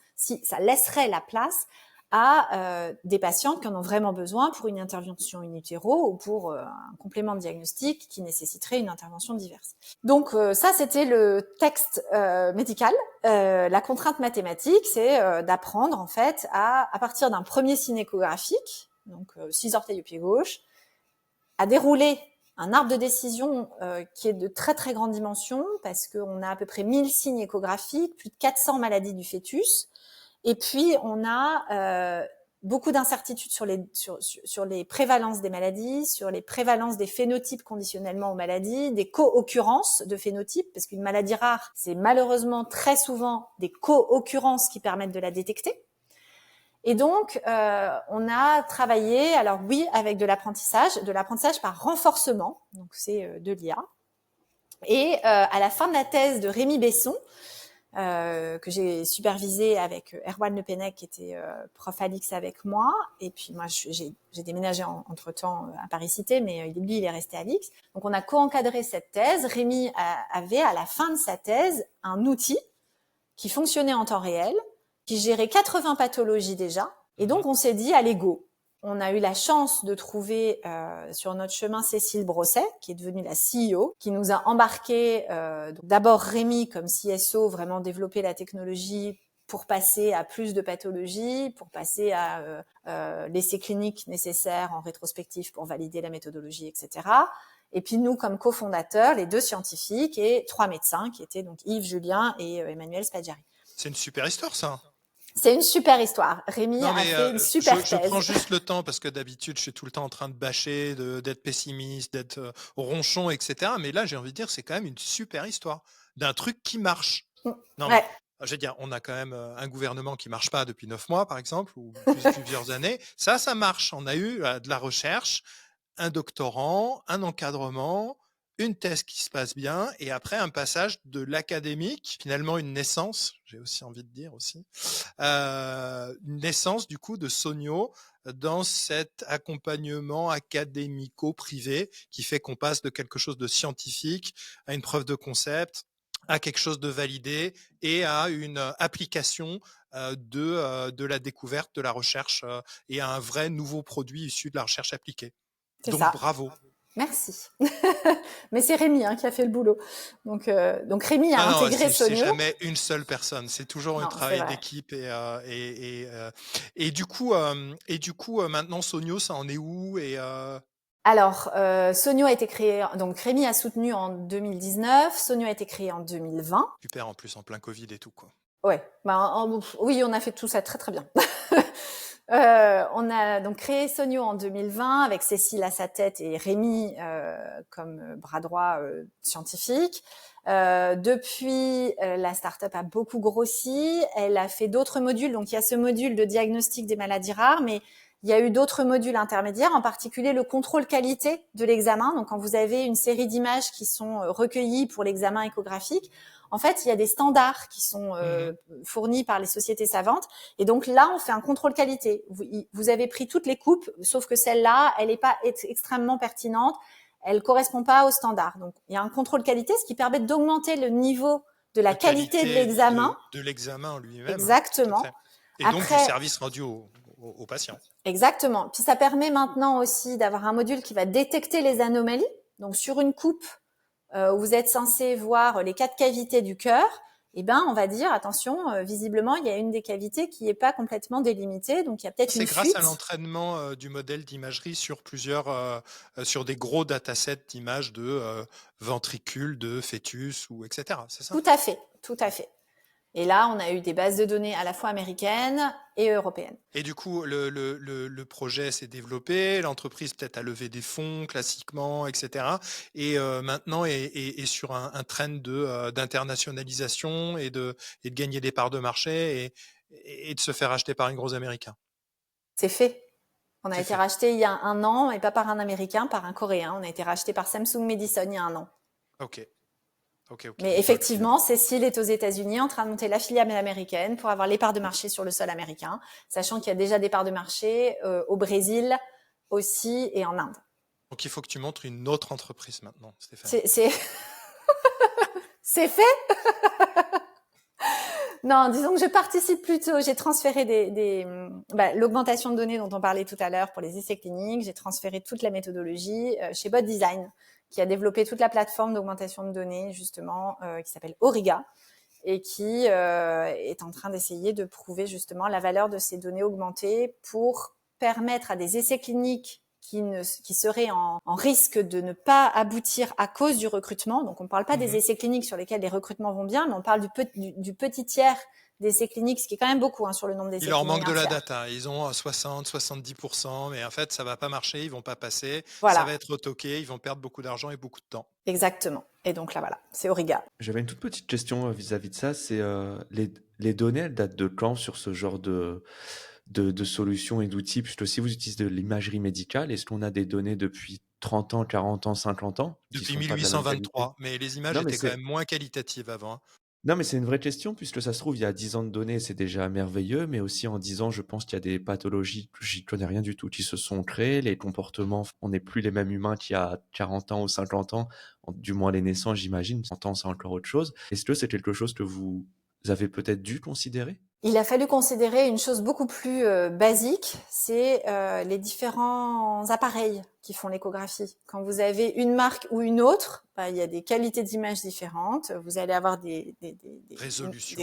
à des patientes qui en ont vraiment besoin pour une intervention in utero ou pour un complément de diagnostic qui nécessiterait une intervention diverse. Donc ça, c'était le texte médical. La contrainte mathématique, c'est d'apprendre en fait à partir d'un premier signe échographique, donc 6 orteils au pied gauche, à dérouler un arbre de décision qui est de très très grande dimension parce qu'on a à peu près 1000 signes échographiques, plus de 400 maladies du fœtus. Et puis, on a beaucoup d'incertitudes sur les prévalences des maladies, sur les prévalences des phénotypes conditionnellement aux maladies, des co-occurrences de phénotypes, parce qu'une maladie rare, c'est malheureusement très souvent des co-occurrences qui permettent de la détecter. Et donc, on a travaillé, alors oui, avec de l'apprentissage par renforcement, donc c'est de l'IA. Et à la fin de la thèse de Rémi Besson, que j'ai supervisé avec Erwan Le Pennec, qui était prof Alix avec moi. Et puis moi, j'ai déménagé entre-temps à Paris-Cité, mais lui, il est resté à Alix. Donc, on a co-encadré cette thèse. Rémi avait, à la fin de sa thèse, un outil qui fonctionnait en temps réel, qui gérait 80 pathologies déjà. Et donc, on s'est dit, allez, go. On a eu la chance de trouver sur notre chemin Cécile Brosset, qui est devenue la CEO, qui nous a embarqué d'abord Rémi comme CSO, vraiment développer la technologie pour passer à plus de pathologies, pour passer à l'essai clinique nécessaire en rétrospective pour valider la méthodologie, etc. Et puis nous, comme cofondateurs, les 2 scientifiques et 3 médecins, qui étaient donc Yves Julien et Emmanuel Spaggiari. C'est une super histoire, ça. C'est une super histoire. Rémi Non, a mais fait une super je thèse. prends juste le temps parce que d'habitude, je suis tout le temps en train de bâcher, d'être pessimiste, d'être ronchon, etc. Mais là, j'ai envie de dire, c'est quand même une super histoire d'un truc qui marche. Non, Ouais. mais, je veux dire, on a quand même un gouvernement qui marche pas depuis 9 mois, par exemple, ou plusieurs années. Ça marche. On a eu de la recherche, un doctorant, un encadrement, une thèse qui se passe bien, et après un passage de l'académique, finalement une naissance, j'ai aussi envie de dire aussi, une naissance du coup de Sonio dans cet accompagnement académico-privé qui fait qu'on passe de quelque chose de scientifique à une preuve de concept, à quelque chose de validé et à une application de la découverte, de la recherche et à un vrai nouveau produit issu de la recherche appliquée. C'est Donc ça. bravo. Merci. Mais c'est Rémi qui a fait le boulot. Donc Rémi a intégré Sonio. C'est jamais une seule personne. C'est toujours un travail d'équipe et du coup maintenant Sonio, ça en est où Alors, Sonio a été créé, donc Rémi a soutenu en 2019, Sonio a été créé en 2020. Super, en plus en plein Covid et tout, quoi. Ouais, oui, on a fait tout ça très très bien. On a donc créé Sonio en 2020 avec Cécile à sa tête et Rémi comme bras droit scientifique. Depuis, la start-up a beaucoup grossi. Elle a fait d'autres modules. Donc, il y a ce module de diagnostic des maladies rares, mais il y a eu d'autres modules intermédiaires, en particulier le contrôle qualité de l'examen. Donc, quand vous avez une série d'images qui sont recueillies pour l'examen échographique, en fait, il y a des standards qui sont fournis par les sociétés savantes. Et donc là, on fait un contrôle qualité. Vous avez pris toutes les coupes, sauf que celle-là, elle n'est pas extrêmement pertinente. Elle correspond pas aux standards. Donc, il y a un contrôle qualité, ce qui permet d'augmenter le niveau de la qualité de l'examen. De l'examen en lui-même. Exactement. Et donc, du service rendu aux patients. Exactement. Puis, ça permet maintenant aussi d'avoir un module qui va détecter les anomalies. Donc, sur une coupe, où vous êtes censé voir les 4 cavités du cœur, eh ben, on va dire, attention, visiblement, il y a une des cavités qui n'est pas complètement délimitée, donc il y a peut-être une fuite. C'est grâce à l'entraînement du modèle d'imagerie sur sur des gros datasets d'images de ventricules, de fœtus, etc. C'est ça ? Tout à fait, tout à fait. Et là, on a eu des bases de données à la fois américaines et européennes. Et du coup, le projet s'est développé, l'entreprise peut-être a levé des fonds classiquement, etc. Et maintenant est sur un trend d'internationalisation et de gagner des parts de marché et de se faire acheter par un gros américain. C'est fait. On a été racheté il y a 1 an, et pas par un américain, par un coréen. On a été racheté par Samsung Madison il y a 1 an. Ok. Mais effectivement, Cécile est aux États-Unis en train de monter la filiale américaine pour avoir les parts de marché sur le sol américain, sachant qu'il y a déjà des parts de marché au Brésil aussi et en Inde. Donc il faut que tu montres une autre entreprise maintenant, Stéphane. C'est fait. Non, disons que je participe plutôt. J'ai transféré l'augmentation de données dont on parlait tout à l'heure pour les essais cliniques. J'ai transféré toute la méthodologie chez Bot Design, qui a développé toute la plateforme d'augmentation de données, justement, qui s'appelle Auriga, et qui est en train d'essayer de prouver justement la valeur de ces données augmentées pour permettre à des essais cliniques qui seraient en risque de ne pas aboutir à cause du recrutement. Donc, on ne parle pas des essais cliniques sur lesquels les recrutements vont bien, mais on parle du petit tiers d'essais cliniques, ce qui est quand même beaucoup sur le nombre d'essais Il leur cliniques. manque de la data. Ils ont 60, 70%, mais en fait, ça va pas marcher, ils vont pas passer. Voilà. Ça va être retoqué, ils vont perdre beaucoup d'argent et beaucoup de temps. Exactement. Et donc là, voilà, c'est Auriga. J'avais une toute petite question vis-à-vis de ça. C'est les données, elles datent de quand sur ce genre de solutions et d'outils? Puisque si vous utilisez de l'imagerie médicale, est-ce qu'on a des données depuis 30 ans, 40 ans, 50 ans qui Depuis sont pas de la même qualité? 1823, mais les images Non, mais étaient quand c'est même moins qualitatives avant. non, mais c'est une vraie question, puisque ça se trouve, il y a 10 ans de données, c'est déjà merveilleux, mais aussi en 10 ans, je pense qu'il y a des pathologies, j'y connais rien du tout, qui se sont créées, les comportements, on n'est plus les mêmes humains qu'il y a 40 ans ou 50 ans, du moins les naissances, j'imagine, 100 ans, c'est encore autre chose. Est-ce que c'est quelque chose que vous avez peut-être dû considérer? Il a fallu considérer une chose beaucoup plus basique, c'est les différents appareils qui font l'échographie. Quand vous avez une marque ou une autre, il y a des qualités d'image différentes, vous allez avoir des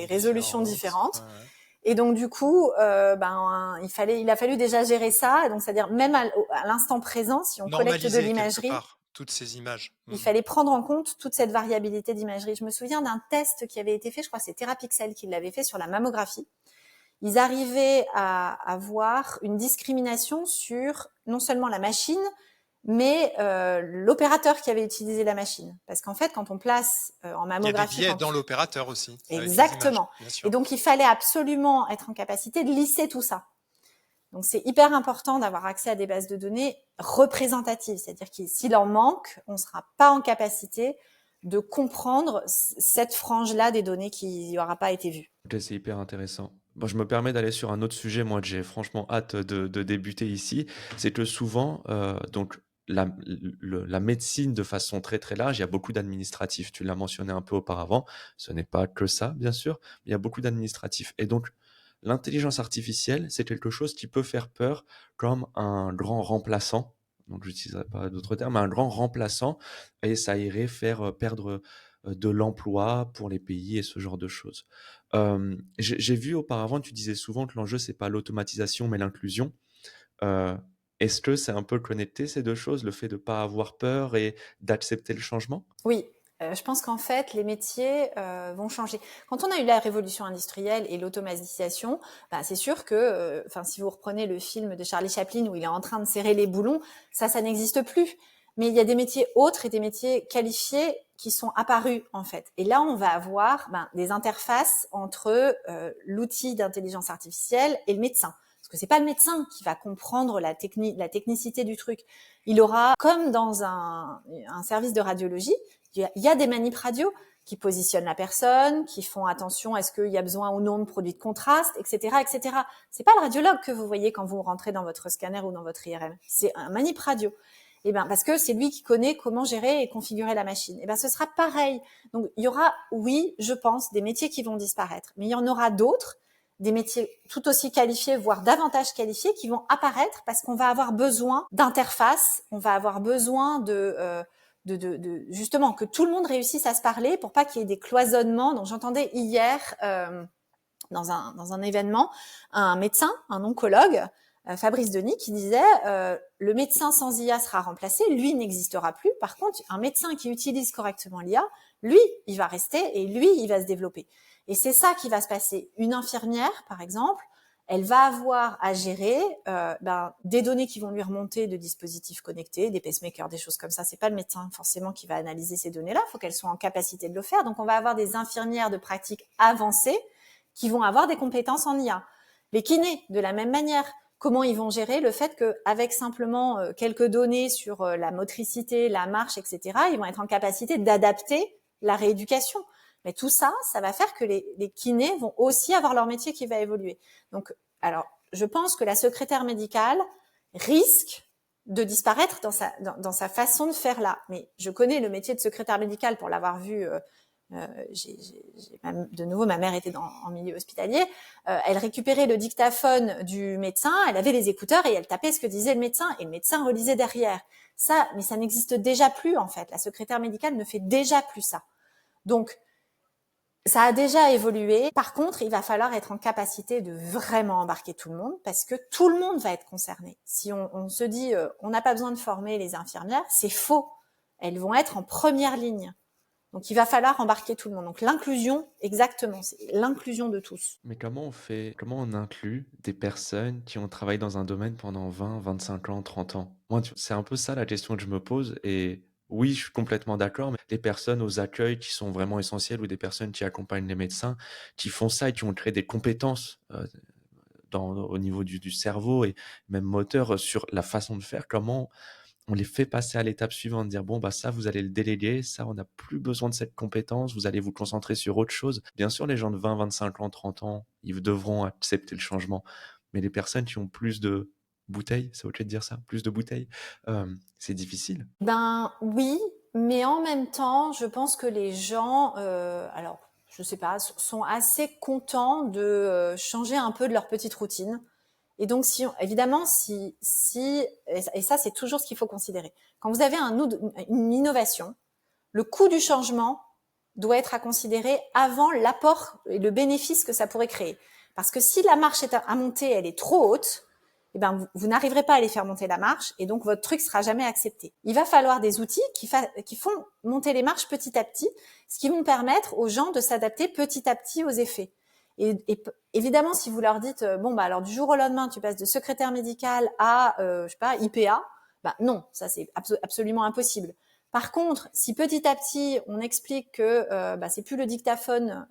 résolutions différentes. Ouais. Et donc du coup, il a fallu déjà gérer ça. Donc c'est-à-dire même à l'instant présent, si on collecte de l'imagerie, toutes ces images. Il fallait prendre en compte toute cette variabilité d'imagerie. Je me souviens d'un test qui avait été fait, je crois que c'est Therapixel qui l'avait fait sur la mammographie. Ils arrivaient à avoir une discrimination sur non seulement la machine, mais l'opérateur qui avait utilisé la machine. Parce qu'en fait, quand on place en mammographie... Il y a des biais dans l'opérateur aussi. Exactement. Images, et donc, il fallait absolument être en capacité de lisser tout ça. Donc, c'est hyper important d'avoir accès à des bases de données représentatives. C'est-à-dire que s'il en manque, on ne sera pas en capacité de comprendre cette frange-là des données qui n'aura pas été vue. Ok, c'est hyper intéressant. Bon, je me permets d'aller sur un autre sujet, moi, que j'ai franchement hâte de débuter ici. C'est que souvent, donc, la médecine de façon très très large, il y a beaucoup d'administratifs. Tu l'as mentionné un peu auparavant. Ce n'est pas que ça, bien sûr, mais il y a beaucoup d'administratifs. Et donc, l'intelligence artificielle, c'est quelque chose qui peut faire peur comme un grand remplaçant. Donc, je n'utiliserai pas d'autres termes, mais un grand remplaçant, et ça irait faire perdre de l'emploi pour les pays et ce genre de choses. J'ai vu auparavant, tu disais souvent que l'enjeu, c'est pas l'automatisation, mais l'inclusion. Est-ce que c'est un peu connecté ces deux choses, le fait de ne pas avoir peur et d'accepter le changement? Oui, je pense qu'en fait, les métiers vont changer. Quand on a eu la révolution industrielle et l'automatisation, c'est sûr que, si vous reprenez le film de Charlie Chaplin où il est en train de serrer les boulons, ça n'existe plus. Mais il y a des métiers autres et des métiers qualifiés qui sont apparus en fait. Et là, on va avoir des interfaces entre l'outil d'intelligence artificielle et le médecin. Parce que c'est pas le médecin qui va comprendre la technicité du truc. Il aura, comme dans un service de radiologie, il y a des manips radio qui positionnent la personne, qui font attention à ce qu'il y a besoin ou non de produits de contraste, etc., etc. C'est pas le radiologue que vous voyez quand vous rentrez dans votre scanner ou dans votre IRM. C'est un manip radio. Parce que c'est lui qui connaît comment gérer et configurer la machine. Ce sera pareil. Donc, il y aura, oui, je pense, des métiers qui vont disparaître. Mais il y en aura d'autres, des métiers tout aussi qualifiés, voire davantage qualifiés, qui vont apparaître parce qu'on va avoir besoin d'interfaces, on va avoir besoin justement que tout le monde réussisse à se parler pour pas qu'il y ait des cloisonnements. Donc, j'entendais hier dans un événement un médecin, un oncologue, Fabrice Denis, qui disait le médecin sans IA sera remplacé, lui n'existera plus. Par contre, un médecin qui utilise correctement l'IA, lui, il va rester et lui, il va se développer. Et c'est ça qui va se passer. Une infirmière, par exemple, elle va avoir à gérer des données qui vont lui remonter de dispositifs connectés, des pacemakers, des choses comme ça. C'est pas le médecin forcément qui va analyser ces données-là. Il faut qu'elle soit en capacité de le faire. Donc, on va avoir des infirmières de pratique avancée qui vont avoir des compétences en IA. Les kinés, de la même manière. Comment ils vont gérer le fait qu'avec simplement quelques données sur la motricité, la marche, etc., ils vont être en capacité d'adapter la rééducation. Mais tout ça, ça va faire que les kinés vont aussi avoir leur métier qui va évoluer. Donc, alors, je pense que la secrétaire médicale risque de disparaître dans sa façon de faire là. Mais je connais le métier de secrétaire médicale pour l'avoir vu De nouveau, ma mère était en milieu hospitalier. Elle récupérait le dictaphone du médecin, elle avait les écouteurs et elle tapait ce que disait le médecin et le médecin relisait derrière. Mais ça n'existe déjà plus en fait. La secrétaire médicale ne fait déjà plus ça. Donc, ça a déjà évolué. Par contre, il va falloir être en capacité de vraiment embarquer tout le monde parce que tout le monde va être concerné. Si on se dit on n'a pas besoin de former les infirmières, c'est faux. Elles vont être en première ligne. Donc, il va falloir embarquer tout le monde. Donc, l'inclusion, exactement, c'est l'inclusion de tous. Mais comment on inclut des personnes qui ont travaillé dans un domaine pendant 20, 25 ans, 30 ans? Moi, c'est un peu ça la question que je me pose. Et oui, je suis complètement d'accord, mais les personnes aux accueils qui sont vraiment essentielles ou des personnes qui accompagnent les médecins, qui font ça et qui ont créé des compétences au niveau du cerveau et même moteur sur la façon de faire, comment on les fait passer à l'étape suivante, dire bon, bah ça, vous allez le déléguer, ça, on n'a plus besoin de cette compétence, vous allez vous concentrer sur autre chose. Bien sûr, les gens de 20, 25 ans, 30 ans, ils devront accepter le changement. Mais les personnes qui ont plus de bouteilles, c'est ok de dire ça, plus de bouteilles, c'est difficile. Ben oui, mais en même temps, je pense que les gens, alors je sais pas, sont assez contents de changer un peu de leur petite routine. Et donc, évidemment, et ça, c'est toujours ce qu'il faut considérer. Quand vous avez une innovation, le coût du changement doit être à considérer avant l'apport et le bénéfice que ça pourrait créer. Parce que si la marche à monter, elle est trop haute, eh ben, vous n'arriverez pas à les faire monter la marche et donc votre truc sera jamais accepté. Il va falloir des outils qui font monter les marches petit à petit, ce qui vont permettre aux gens de s'adapter petit à petit aux effets. Et évidemment, si vous leur dites bon bah alors du jour au lendemain tu passes de secrétaire médical à je sais pas IPA, bah non, ça c'est absolument impossible. Par contre, si petit à petit on explique que c'est plus le dictaphone,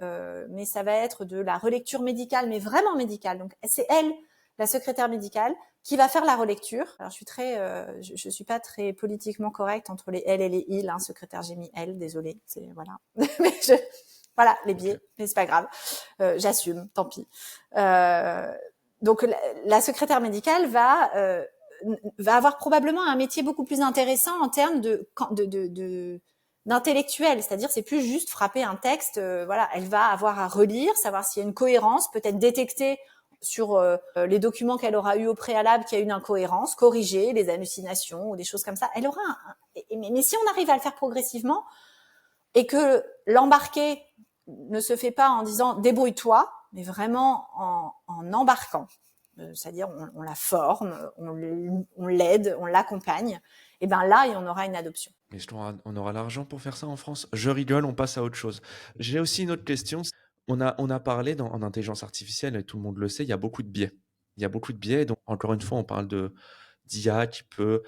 mais ça va être de la relecture médicale, mais vraiment médicale. Donc c'est elle, la secrétaire médicale, qui va faire la relecture. Alors je suis pas très politiquement correcte entre les elle et les il. Hein, secrétaire, j'ai mis elle, désolée. C'est voilà. Mais voilà, les biais, mais c'est pas grave. J'assume, tant pis. Donc la secrétaire médicale va avoir probablement un métier beaucoup plus intéressant en termes d'intellectuel, c'est-à-dire c'est plus juste frapper un texte. Voilà, elle va avoir à relire, savoir s'il y a une cohérence, peut-être détecter sur les documents qu'elle aura eu au préalable qu'il y a une incohérence, corriger les hallucinations ou des choses comme ça. Elle aura mais si on arrive à le faire progressivement et que l'embarquer ne se fait pas en disant débrouille-toi, mais vraiment en embarquant. C'est-à-dire on la forme, on l'aide, on l'accompagne. Et ben là, on aura une adoption. Mais on aura l'argent pour faire ça en France? Je rigole, on passe à autre chose. J'ai aussi une autre question. On a parlé en intelligence artificielle, et tout le monde le sait, il y a beaucoup de biais. Il y a beaucoup de biais. Donc, encore une fois, on parle d'IA qui peut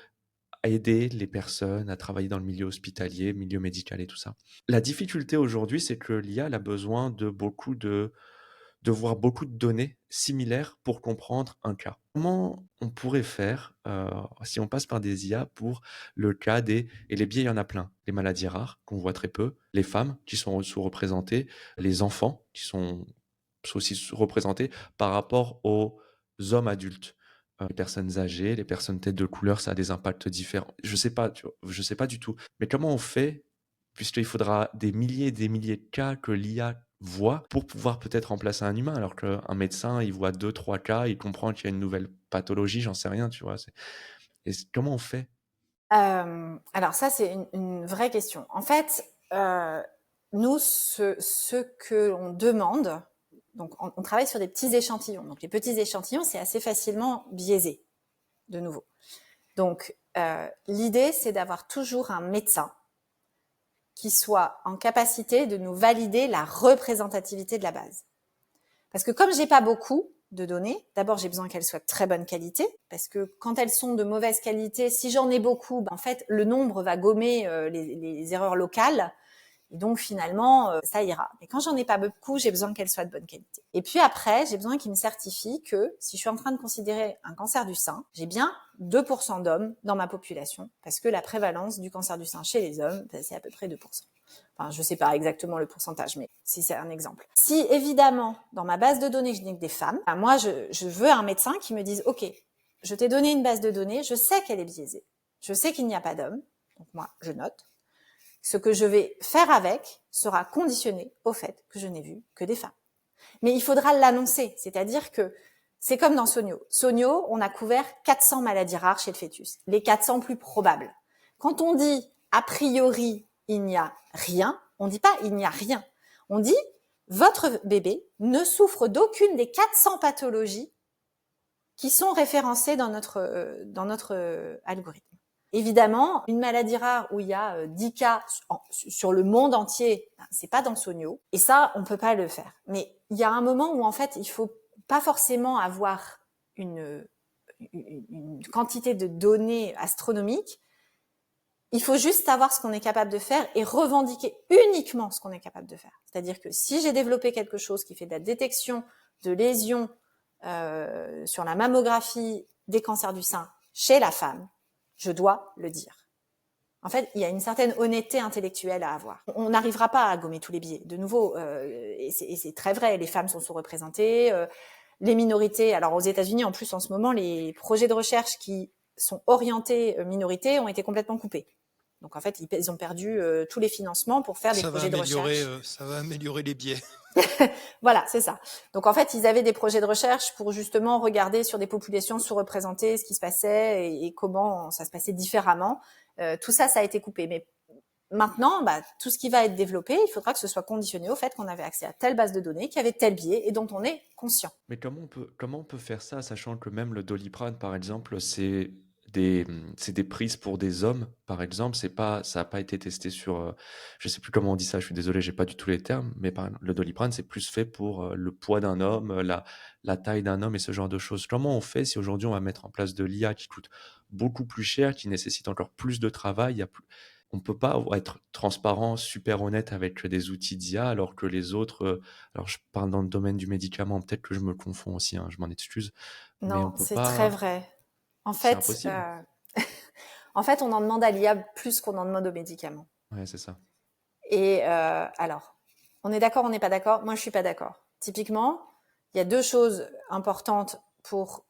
aider les personnes à travailler dans le milieu hospitalier, milieu médical et tout ça. La difficulté aujourd'hui, c'est que l'IA a besoin de voir beaucoup de données similaires pour comprendre un cas. Comment on pourrait faire si on passe par des IA pour le cas et les biais, il y en a plein, les maladies rares qu'on voit très peu, les femmes qui sont sous-représentées, les enfants qui sont aussi représentés par rapport aux hommes adultes. Les personnes âgées, les personnes tête de couleur, ça a des impacts différents. Je sais pas, je sais pas du tout. Mais comment on fait, puisqu'il faudra des milliers et des milliers de cas que l'IA voit pour pouvoir peut-être remplacer un humain, alors qu'un médecin, il voit 2-3 cas, il comprend qu'il y a une nouvelle pathologie, j'en sais rien, tu vois. Comment on fait? Alors ça, c'est une vraie question. En fait, nous, ce que l'on demande, donc on travaille sur des petits échantillons. Donc les petits échantillons, c'est assez facilement biaisé, de nouveau. Donc l'idée, c'est d'avoir toujours un médecin qui soit en capacité de nous valider la représentativité de la base. Parce que comme j'ai pas beaucoup de données, d'abord j'ai besoin qu'elles soient de très bonne qualité, parce que quand elles sont de mauvaise qualité, si j'en ai beaucoup, en fait le nombre va gommer les erreurs locales, et donc finalement ça ira. Mais quand j'en ai pas beaucoup, j'ai besoin qu'elles soient de bonne qualité. Et puis après, j'ai besoin qu'ils me certifient que si je suis en train de considérer un cancer du sein, j'ai bien 2% d'hommes dans ma population, parce que la prévalence du cancer du sein chez les hommes, c'est à peu près 2%. Enfin, je sais pas exactement le pourcentage, mais si c'est un exemple. Si évidemment, dans ma base de données, je n'ai que des femmes, moi je veux un médecin qui me dise, ok, je t'ai donné une base de données, je sais qu'elle est biaisée, je sais qu'il n'y a pas d'hommes, donc moi je note. Ce que je vais faire avec sera conditionné au fait que je n'ai vu que des femmes. Mais il faudra l'annoncer, c'est-à-dire que c'est comme dans Sonio. Sonio, on a couvert 400 maladies rares chez le fœtus, les 400 plus probables. Quand on dit a priori il n'y a rien, on dit pas il n'y a rien. On dit votre bébé ne souffre d'aucune des 400 pathologies qui sont référencées dans notre algorithme. Évidemment, une maladie rare où il y a 10 cas sur le monde entier, c'est pas dans Sonio. Et ça, on peut pas le faire. Mais il y a un moment où, en fait, il faut pas forcément avoir une quantité de données astronomiques. Il faut juste savoir ce qu'on est capable de faire et revendiquer uniquement ce qu'on est capable de faire. C'est-à-dire que si j'ai développé quelque chose qui fait de la détection de lésions sur la mammographie des cancers du sein chez la femme, je dois le dire. En fait, il y a une certaine honnêteté intellectuelle à avoir. On n'arrivera pas à gommer tous les biais. De nouveau, et c'est très vrai, les femmes sont sous-représentées, les minorités. Alors aux États-Unis, en plus, en ce moment, les projets de recherche qui sont orientés minorités ont été complètement coupés. Donc en fait, ils ont perdu tous les financements pour faire des projets de recherche. Ça va améliorer les biais. Voilà, c'est ça. Donc en fait, ils avaient des projets de recherche pour justement regarder sur des populations sous-représentées ce qui se passait et comment ça se passait différemment. Tout ça, ça a été coupé. Mais maintenant, tout ce qui va être développé, il faudra que ce soit conditionné au fait qu'on avait accès à telle base de données, qu'il y avait tel biais et dont on est conscient. Mais comment on peut faire ça, sachant que même le Doliprane, par exemple, des, c'est des prises pour des hommes, par exemple, ça n'a pas été testé sur, je sais plus comment on dit ça, je suis désolé, j'ai pas du tout les termes, mais le Doliprane, c'est plus fait pour le poids d'un homme, la taille d'un homme et ce genre de choses. Comment on fait si aujourd'hui on va mettre en place de l'IA qui coûte beaucoup plus cher, qui nécessite encore plus de travail, on peut pas être transparent, super honnête avec des outils d'IA, alors que les autres, alors je parle dans le domaine du médicament, peut-être que je me confonds aussi, hein, je m'en excuse, mais on Non, peut c'est très pas, vrai. En c'est fait, impossible. en fait, on en demande à l'IA plus qu'on en demande aux médicaments. Ouais, c'est ça. Et alors, on est d'accord, on n'est pas d'accord? Moi, je suis pas d'accord. Typiquement, il y a deux choses importantes pour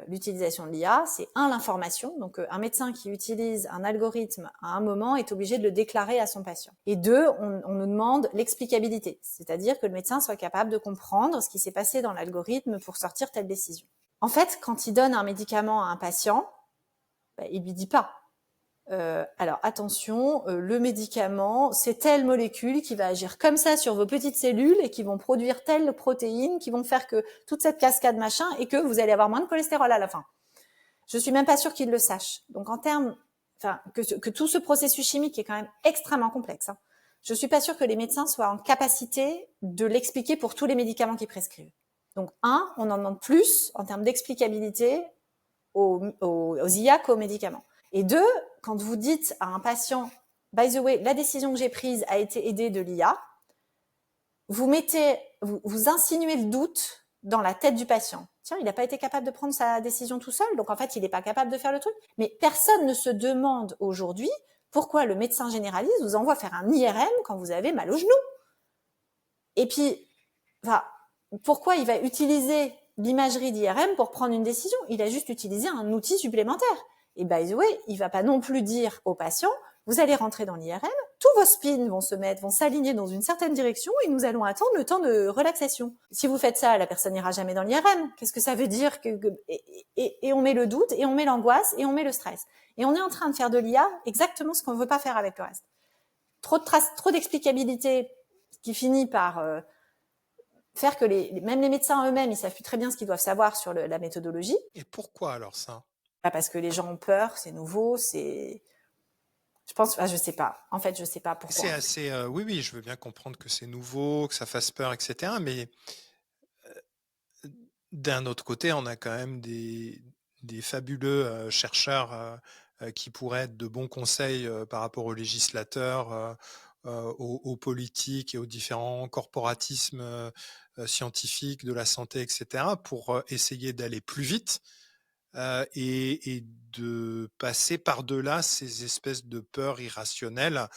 l'utilisation de l'IA. C'est l'information. Donc, un médecin qui utilise un algorithme à un moment est obligé de le déclarer à son patient. Et deux, on nous demande l'explicabilité. C'est-à-dire que le médecin soit capable de comprendre ce qui s'est passé dans l'algorithme pour sortir telle décision. En fait, quand il donne un médicament à un patient, il lui dit pas. Alors attention, le médicament, c'est telle molécule qui va agir comme ça sur vos petites cellules et qui vont produire telle protéine, qui vont faire que toute cette cascade machin et que vous allez avoir moins de cholestérol à la fin. Je suis même pas sûre qu'il le sache. Donc en termes, que tout ce processus chimique est quand même extrêmement complexe. Hein. Je suis pas sûre que les médecins soient en capacité de l'expliquer pour tous les médicaments qu'ils prescrivent. Donc on en demande plus en termes d'explicabilité aux IA qu'aux médicaments. Et deux, quand vous dites à un patient, by the way, la décision que j'ai prise a été aidée de l'IA, vous insinuez le doute dans la tête du patient. Tiens, il n'a pas été capable de prendre sa décision tout seul, donc en fait, il n'est pas capable de faire le truc. Mais personne ne se demande aujourd'hui pourquoi le médecin généraliste vous envoie faire un IRM quand vous avez mal au genou. Et puis, pourquoi il va utiliser l'imagerie d'IRM pour prendre une décision? Il a juste utilisé un outil supplémentaire. Et by the way, il va pas non plus dire au patient, vous allez rentrer dans l'IRM, tous vos spins vont s'aligner dans une certaine direction et nous allons attendre le temps de relaxation. Si vous faites ça, la personne n'ira jamais dans l'IRM. Qu'est-ce que ça veut dire et on met le doute, et on met l'angoisse, et on met le stress. Et on est en train de faire de l'IA exactement ce qu'on veut pas faire avec le reste. Trop d'explicabilité qui finit par faire que même les médecins eux-mêmes, ils savent plus très bien ce qu'ils doivent savoir sur la méthodologie. Et pourquoi alors ça? Parce que les gens ont peur, c'est nouveau, je pense, je sais pas. En fait, je sais pas pourquoi. C'est assez, oui, je veux bien comprendre que c'est nouveau, que ça fasse peur, etc. Mais d'un autre côté, on a quand même des fabuleux chercheurs qui pourraient être de bons conseils par rapport aux législateurs, aux politiques et aux différents corporatismes scientifiques de la santé, etc., pour essayer d'aller plus vite et de passer par-delà ces espèces de peurs irrationnelles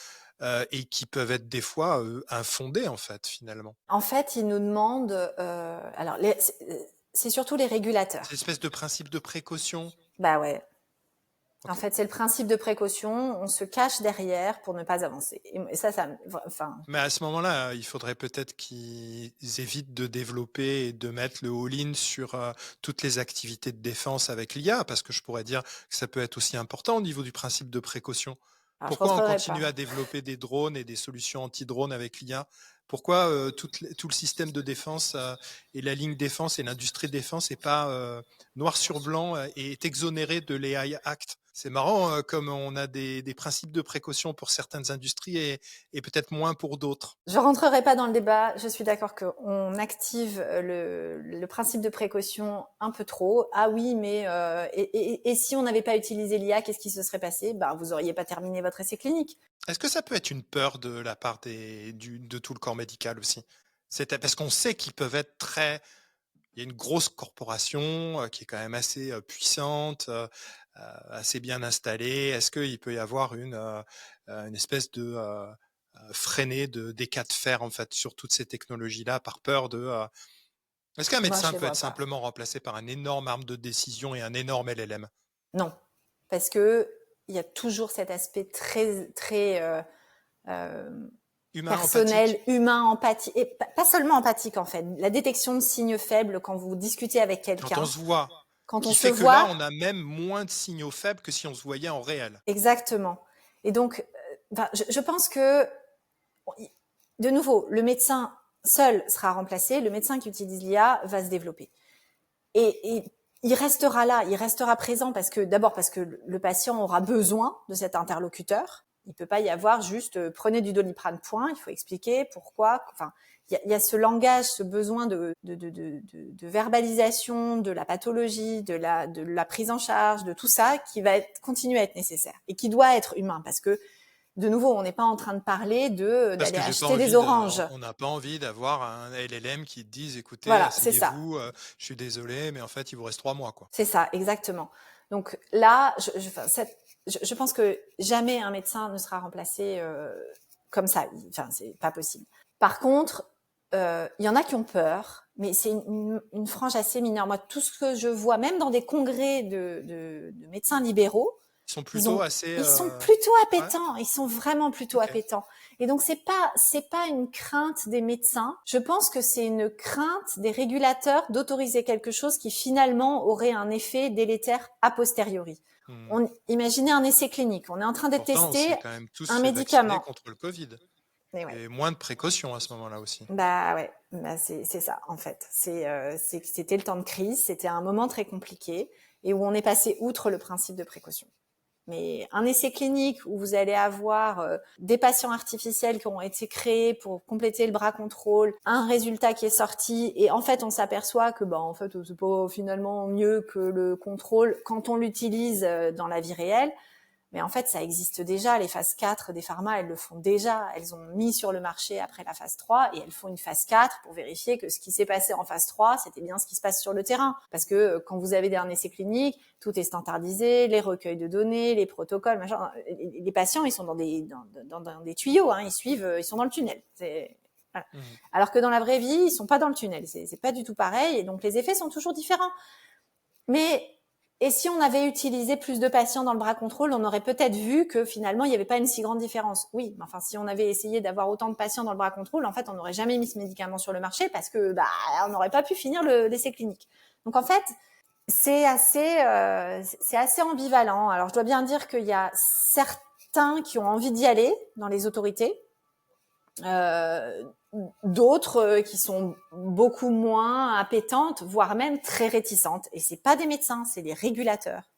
et qui peuvent être des fois infondées, en fait, finalement. En fait, ils nous demandent... alors, c'est surtout les régulateurs. Ces espèces de principes de précaution. Bah ouais. En OK. fait, c'est le principe de précaution. On se cache derrière pour ne pas avancer. Et ça, enfin, Mais à ce moment-là, il faudrait peut-être qu'ils évitent de développer et de mettre le all-in sur, toutes les activités de défense avec l'IA, parce que je pourrais dire que ça peut être aussi important au niveau du principe de précaution. alors je Pourquoi on rentrerai continue pas. à développer des drones et des solutions anti-drones avec l'IA? Pourquoi, tout le système de défense, et la ligne défense et l'industrie de défense est pas, noir sur blanc, et est exonérée de l'AI Act? C'est marrant, comme on a des principes de précaution pour certaines industries et peut-être moins pour d'autres. Je rentrerai pas dans le débat. Je suis d'accord qu'on active le principe de précaution un peu trop. Ah oui, mais et si on n'avait pas utilisé l'IA, qu'est-ce qui se serait passé? Ben, vous auriez pas terminé votre essai clinique. Est-ce que ça peut être une peur de la part de tout le corps médical aussi? Parce qu'on sait qu'ils peuvent être très. Il y a une grosse corporation qui est quand même assez puissante, assez bien installée. Est-ce qu'il peut y avoir une espèce de freinée des cas de fer en fait sur toutes ces technologies-là par peur de. Est-ce qu'un Moi, je médecin les peut être vois pas. simplement remplacé par un énorme arme de décision et un énorme LLM? Non, parce que il y a toujours cet aspect très très euh, Humain, personnel, empathique? humain, empathique, et pas seulement empathique en fait. La détection de signes faibles quand vous discutez avec Quand on quelqu'un, se voit. quand on Qui se fait que là, voit, on a même moins de signaux faibles que si on se voyait en réel. exactement. Et donc, je pense que de nouveau, le médecin seul sera remplacé, le médecin qui utilise l'IA va se développer. Et il restera là, il restera présent d'abord parce que le patient aura besoin de cet interlocuteur. Il peut pas y avoir juste prenez du Doliprane point. Il faut expliquer pourquoi. Enfin, il y a ce langage, ce besoin de verbalisation de la pathologie, de la prise en charge, de tout ça qui va continuer à être nécessaire et qui doit être humain parce que de nouveau, on n'est pas en train de parler Parce d'aller que j'ai pas acheter envie des oranges. on n'a pas envie d'avoir un LLM qui te dise, écoutez, Voilà, c'est ça. asseyez-vous, je suis désolé, mais en fait, il vous reste 3 mois, quoi. C'est ça, exactement. Donc là, je pense que jamais un médecin ne sera remplacé comme ça. Enfin, c'est pas possible. Par contre, il y en a qui ont peur, mais c'est une frange assez mineure. Moi, tout ce que je vois, même dans des congrès de médecins libéraux, Ils sont plutôt assez, ils sont plutôt ouais, appétents. Ils sont vraiment plutôt OK. appétents. Et donc c'est pas une crainte des médecins. Je pense que c'est une crainte des régulateurs d'autoriser quelque chose qui finalement aurait un effet délétère a posteriori. Mmh. Imaginez un essai clinique. On est en train de Pourtant, on tester s'est quand même tous un fait vacciner médicament. contre le Covid Et ouais. et moins de précautions à ce moment-là aussi. Bah ouais, bah c'est ça en fait. C'était le temps de crise, c'était un moment très compliqué et où on est passé outre le principe de précaution. Mais un essai clinique où vous allez avoir des patients artificiels qui ont été créés pour compléter le bras contrôle, un résultat qui est sorti et en fait on s'aperçoit que en fait c'est pas finalement mieux que le contrôle quand on l'utilise dans la vie réelle. Mais en fait, ça existe déjà. Les phases 4 des pharma, elles le font déjà. Elles ont mis sur le marché après la phase 3 et elles font une phase 4 pour vérifier que ce qui s'est passé en phase 3, c'était bien ce qui se passe sur le terrain. Parce que quand vous avez un essai clinique, tout est standardisé, les recueils de données, les protocoles, machin. Les patients, ils sont dans des tuyaux, hein, ils suivent, ils sont dans le tunnel. Voilà. Mmh. Alors que dans la vraie vie, ils sont pas dans le tunnel. C'est pas du tout pareil et donc les effets sont toujours différents. Mais et si on avait utilisé plus de patients dans le bras contrôle, on aurait peut-être vu que finalement il n'y avait pas une si grande différence. Oui, mais enfin si on avait essayé d'avoir autant de patients dans le bras contrôle, en fait on n'aurait jamais mis ce médicament sur le marché parce que on n'aurait pas pu finir l'essai clinique. Donc en fait c'est assez ambivalent. Alors je dois bien dire qu'il y a certains qui ont envie d'y aller dans les autorités. D'autres qui sont beaucoup moins appétentes, voire même très réticentes. Et c'est pas des médecins, c'est des régulateurs.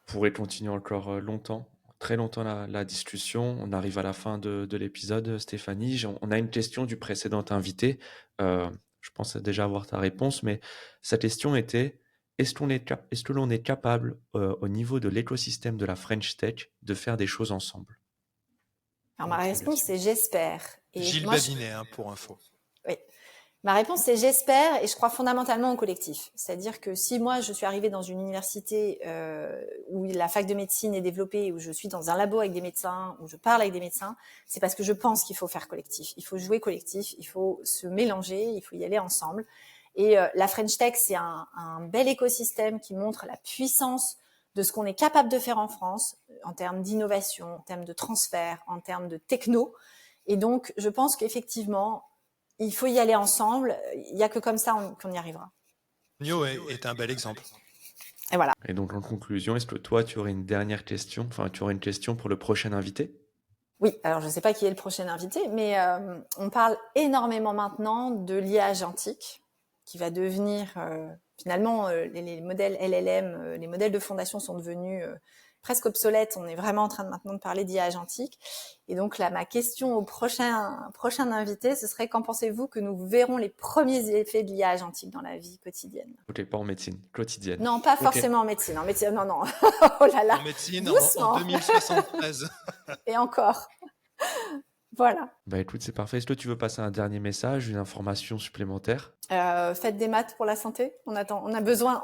On pourrait continuer encore longtemps, très longtemps la discussion. On arrive à la fin de l'épisode, Stéphanie. On a une question du précédent invité. Je pense déjà avoir ta réponse, mais sa question était, est-ce que l'on est capable, au niveau de l'écosystème de la French Tech, de faire des choses ensemble? Alors ma réponse Interrogation. c'est j'espère. Et Gilles moi, Babinet, hein, pour info. oui. Ma réponse c'est j'espère et je crois fondamentalement au collectif. C'est-à-dire que si moi je suis arrivée dans une université où la fac de médecine est développée, où je suis dans un labo avec des médecins, où je parle avec des médecins, c'est parce que je pense qu'il faut faire collectif. Il faut jouer collectif, il faut se mélanger, il faut y aller ensemble. Et la French Tech c'est un bel écosystème qui montre la puissance de ce qu'on est capable de faire en France en termes d'innovation, en termes de transfert, en termes de techno. Et donc, je pense qu'effectivement, il faut y aller ensemble. Il n'y a que comme ça qu'on y arrivera. Nio est un bel exemple. Et voilà. Et donc, en conclusion, est-ce que toi, tu aurais une dernière question, enfin, tu aurais une question pour le prochain invité? Oui, alors je ne sais pas qui est le prochain invité, mais on parle énormément maintenant de l'IA agentique, qui va devenir finalement les modèles LLM, les modèles de fondation sont devenus presque obsolètes. On est vraiment en train maintenant de parler d'IA agentique. Et donc là, ma question au prochain invité, ce serait: qu'en pensez-vous que nous verrons les premiers effets de l'IA agentique dans la vie quotidienne? Ok, pas en médecine, quotidienne. Non, pas Ok. forcément en médecine. En médecine, non. Oh là là. En médecine, Doucement. en 2073. Et encore. Voilà. Bah écoute, c'est parfait. Est-ce que tu veux passer un dernier message, une information supplémentaire? Faites des maths pour la santé. On a besoin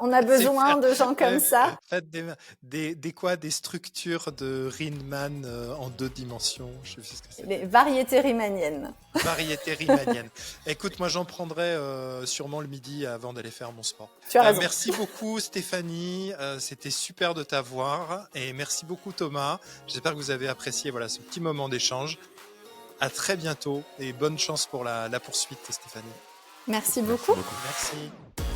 de gens comme ça. Faites des structures de Riemann en 2 dimensions. Je sais ce que c'est. Les variétés riemanniennes. Variété riemannienne. Écoute, moi j'en prendrai sûrement le midi avant d'aller faire mon sport. Tu as raison. Merci beaucoup Stéphanie, c'était super de t'avoir, et merci beaucoup Thomas. J'espère que vous avez apprécié ce petit moment d'échange. À très bientôt et bonne chance pour la poursuite Stéphanie. Merci beaucoup. Merci.